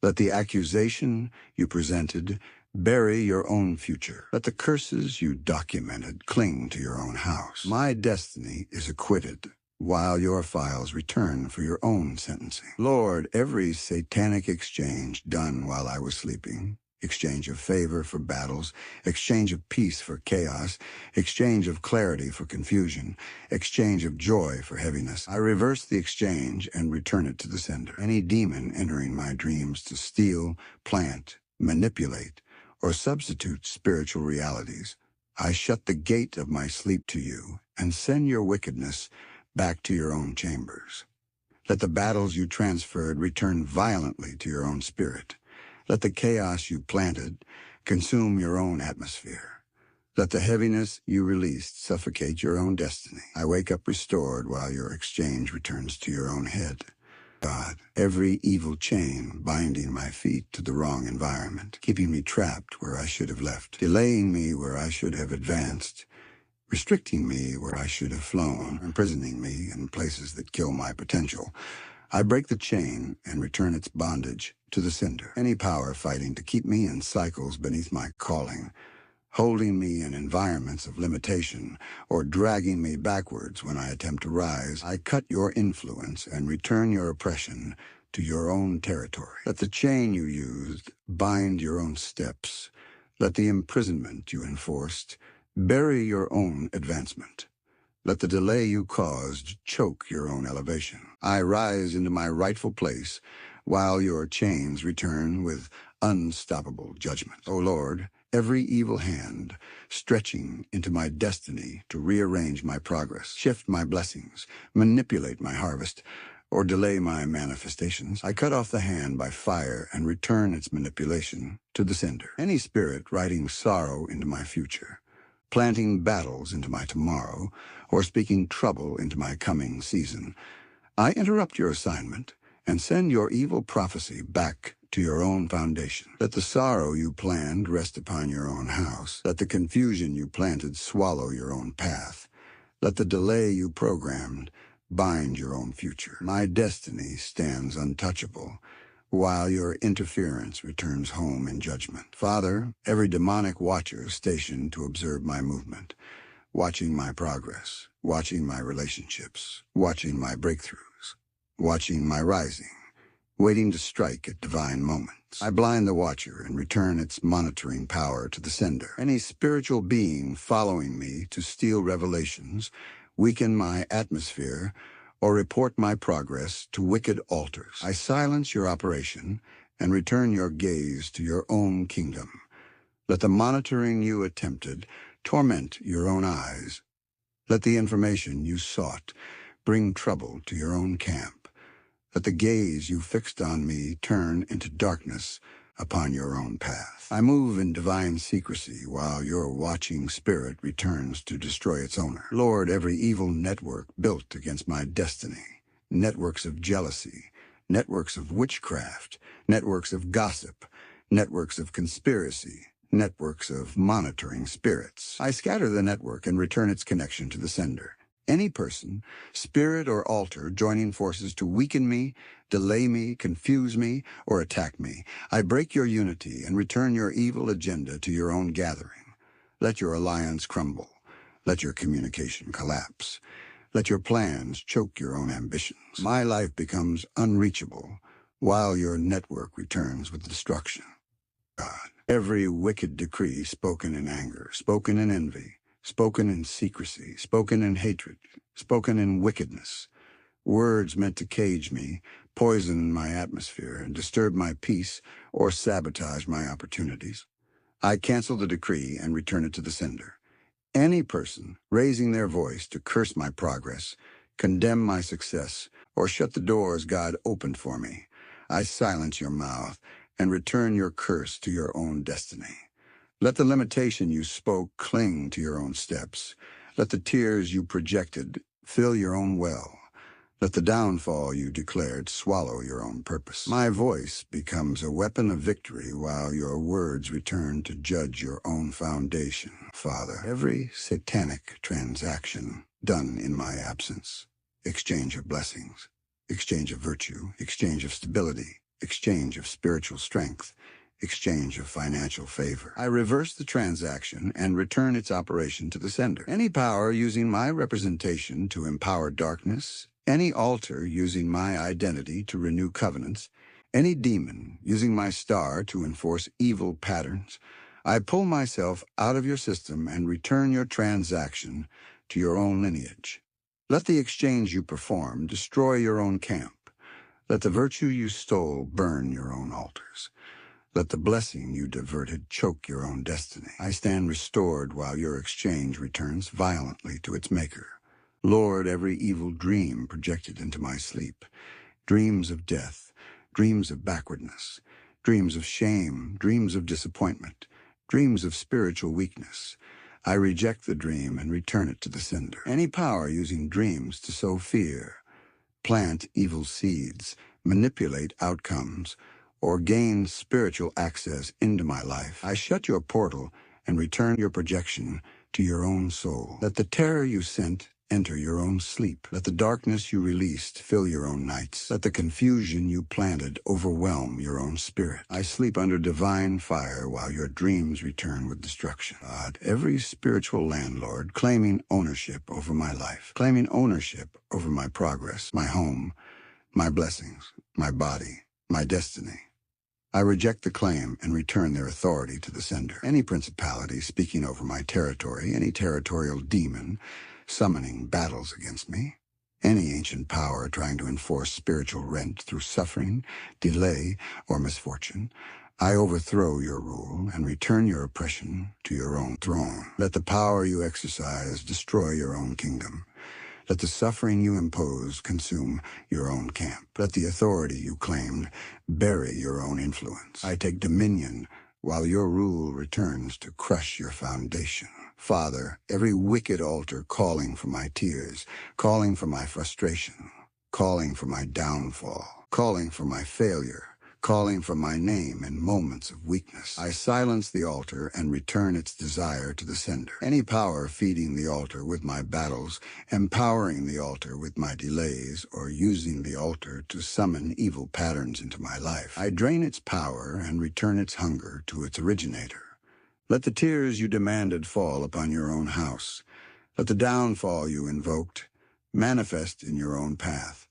Let the accusation you presented bury your own future. Let the curses you documented cling to your own house. My destiny is acquitted, while your files return for your own sentencing. Lord, every satanic exchange done while I was sleeping, exchange of favor for battles, exchange of peace for chaos, exchange of clarity for confusion, exchange of joy for heaviness, I reverse the exchange and return it to the sender. Any demon entering my dreams to steal, plant, manipulate, or substitute spiritual realities, I shut the gate of my sleep to you and send your wickedness back to your own chambers. Let the battles you transferred return violently to your own spirit. Let the chaos you planted consume your own atmosphere. Let the heaviness you released suffocate your own destiny. I wake up restored while your exchange returns to your own head. God, every evil chain binding my feet to the wrong environment, keeping me trapped where I should have left, delaying me where I should have advanced, restricting me where I should have flown, imprisoning me in places that kill my potential, I break the chain and return its bondage to the sender. Any power fighting to keep me in cycles beneath my calling, holding me in environments of limitation, or dragging me backwards when I attempt to rise, I cut your influence and return your oppression to your own territory. Let the chain you used bind your own steps. Let the imprisonment you enforced bury your own advancement. Let the delay you caused choke your own elevation. I rise into my rightful place while your chains return with unstoppable judgment. O Lord, every evil hand stretching into my destiny to rearrange my progress, shift my blessings, manipulate my harvest, or delay my manifestations. I cut off the hand by fire and return its manipulation to the sender. Any spirit writing sorrow into my future, planting battles into my tomorrow, or speaking trouble into my coming season, I interrupt your assignment and send your evil prophecy back to your own foundation. Let the sorrow you planned rest upon your own house. Let the confusion you planted swallow your own path. Let the delay you programmed bind your own future. My destiny stands untouchable, while your interference returns home in judgment. Father, every demonic watcher stationed to observe my movement, watching my progress, watching my relationships, watching my breakthroughs, watching my rising, waiting to strike at divine moments. I blind the watcher and return its monitoring power to the sender. Any spiritual being following me to steal revelations, weaken my atmosphere, or report my progress to wicked altars, I silence your operation and return your gaze to your own kingdom. Let the monitoring you attempted torment your own eyes. Let the information you sought bring trouble to your own camp. Let the gaze you fixed on me turn into darkness upon your own path. I move in divine secrecy while your watching spirit returns to destroy its owner. Lord, every evil network built against my destiny, networks of jealousy, networks of witchcraft, networks of gossip, networks of conspiracy, networks of monitoring spirits. I scatter the network and return its connection to the sender. Any person, spirit or altar joining forces to weaken me, delay me, confuse me, or attack me, I break your unity and return your evil agenda to your own gathering. Let your alliance crumble. Let your communication collapse. Let your plans choke your own ambitions. My life becomes unreachable, while your network returns with destruction. God, every wicked decree spoken in anger, spoken in envy, spoken in secrecy, spoken in hatred, spoken in wickedness, words meant to cage me, poison my atmosphere, and disturb my peace or sabotage my opportunities. I cancel the decree and return it to the sender. Any person raising their voice to curse my progress, condemn my success, or shut the doors God opened for me, I silence your mouth and return your curse to your own destiny. Let the limitation you spoke cling to your own steps. Let the tears you projected fill your own well. Let the downfall you declared swallow your own purpose. My voice becomes a weapon of victory while your words return to judge your own foundation. Father, every satanic transaction done in my absence, exchange of blessings, exchange of virtue, exchange of stability, exchange of spiritual strength, exchange of financial favor, I reverse the transaction and return its operation to the sender. Any power using my representation to empower darkness, any altar using my identity to renew covenants, any demon using my star to enforce evil patterns, I pull myself out of your system and return your transaction to your own lineage. Let the exchange you perform destroy your own camp. Let the virtue you stole burn your own altars. Let the blessing you diverted choke your own destiny. I stand restored while your exchange returns violently to its maker. Lord, every evil dream projected into my sleep, dreams of death, dreams of backwardness, dreams of shame, dreams of disappointment, dreams of spiritual weakness, I reject the dream and return it to the sender. Any power using dreams to sow fear, plant evil seeds, manipulate outcomes, or gain spiritual access into my life, I shut your portal and return your projection to your own soul. Let the terror you sent enter your own sleep. Let the darkness you released fill your own nights. Let the confusion you planted overwhelm your own spirit. I sleep under divine fire while your dreams return with destruction. God, every spiritual landlord claiming ownership over my life, claiming ownership over my progress, my home, my blessings, my body, my destiny, I reject the claim and return their authority to the sender. Any principality speaking over my territory, any territorial demon summoning battles against me, any ancient power trying to enforce spiritual rent through suffering, delay, or misfortune, I overthrow your rule and return your oppression to your own throne. Let the power you exercise destroy your own kingdom. Let the suffering you impose consume your own camp. Let the authority you claimed bury your own influence. I take dominion while your rule returns to crush your foundation. Father, every wicked altar calling for my tears, calling for my frustration, calling for my downfall, calling for my failure, calling for my name in moments of weakness. I silence the altar and return its desire to the sender. Any power feeding the altar with my battles, empowering the altar with my delays, or using the altar to summon evil patterns into my life, I drain its power and return its hunger to its originator. Let the tears you demanded fall upon your own house. Let the downfall you invoked manifest in your own path.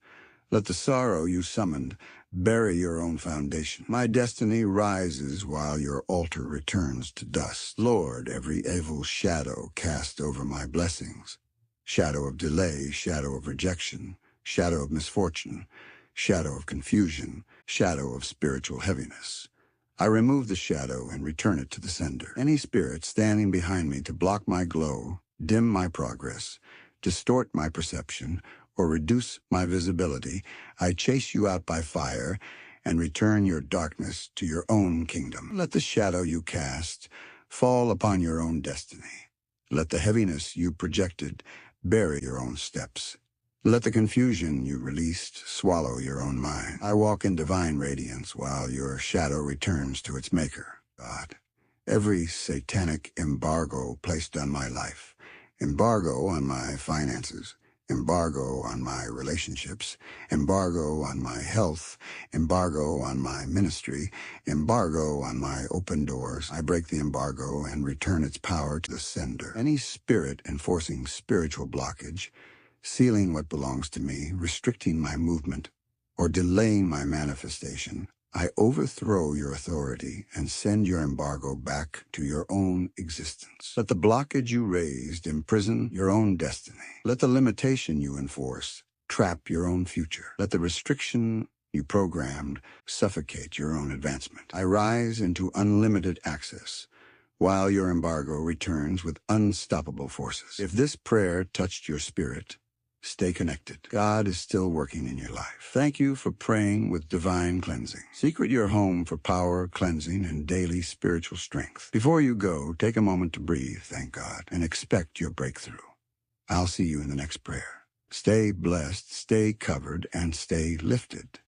Let the sorrow you summoned bury your own foundation. My destiny rises while your altar returns to dust. Lord, every evil shadow cast over my blessings, shadow of delay, shadow of rejection, shadow of misfortune, shadow of confusion, shadow of spiritual heaviness, I remove the shadow and return it to the sender. Any spirit standing behind me to block my glow, dim my progress, distort my perception, or reduce my visibility, I chase you out by fire and return your darkness to your own kingdom. Let the shadow you cast fall upon your own destiny. Let the heaviness you projected bury your own steps. Let the confusion you released swallow your own mind. I walk in divine radiance while your shadow returns to its maker. God, every satanic embargo placed on my life, embargo on my finances, embargo on my relationships, embargo on my health, embargo on my ministry, embargo on my open doors, I break the embargo and return its power to the sender. Any spirit enforcing spiritual blockage, sealing what belongs to me, restricting my movement, or delaying my manifestation, I overthrow your authority and send your embargo back to your own existence. Let the blockage you raised imprison your own destiny. Let the limitation you enforce trap your own future. Let the restriction you programmed suffocate your own advancement. I rise into unlimited access, while your embargo returns with unstoppable forces. If this prayer touched your spirit, stay connected. God is still working in your life. Thank you for praying with divine cleansing. Secret your home for power, cleansing, and daily spiritual strength. Before you go, take a moment to breathe, thank God, and expect your breakthrough. I'll see you in the next prayer. Stay blessed, stay covered, and stay lifted.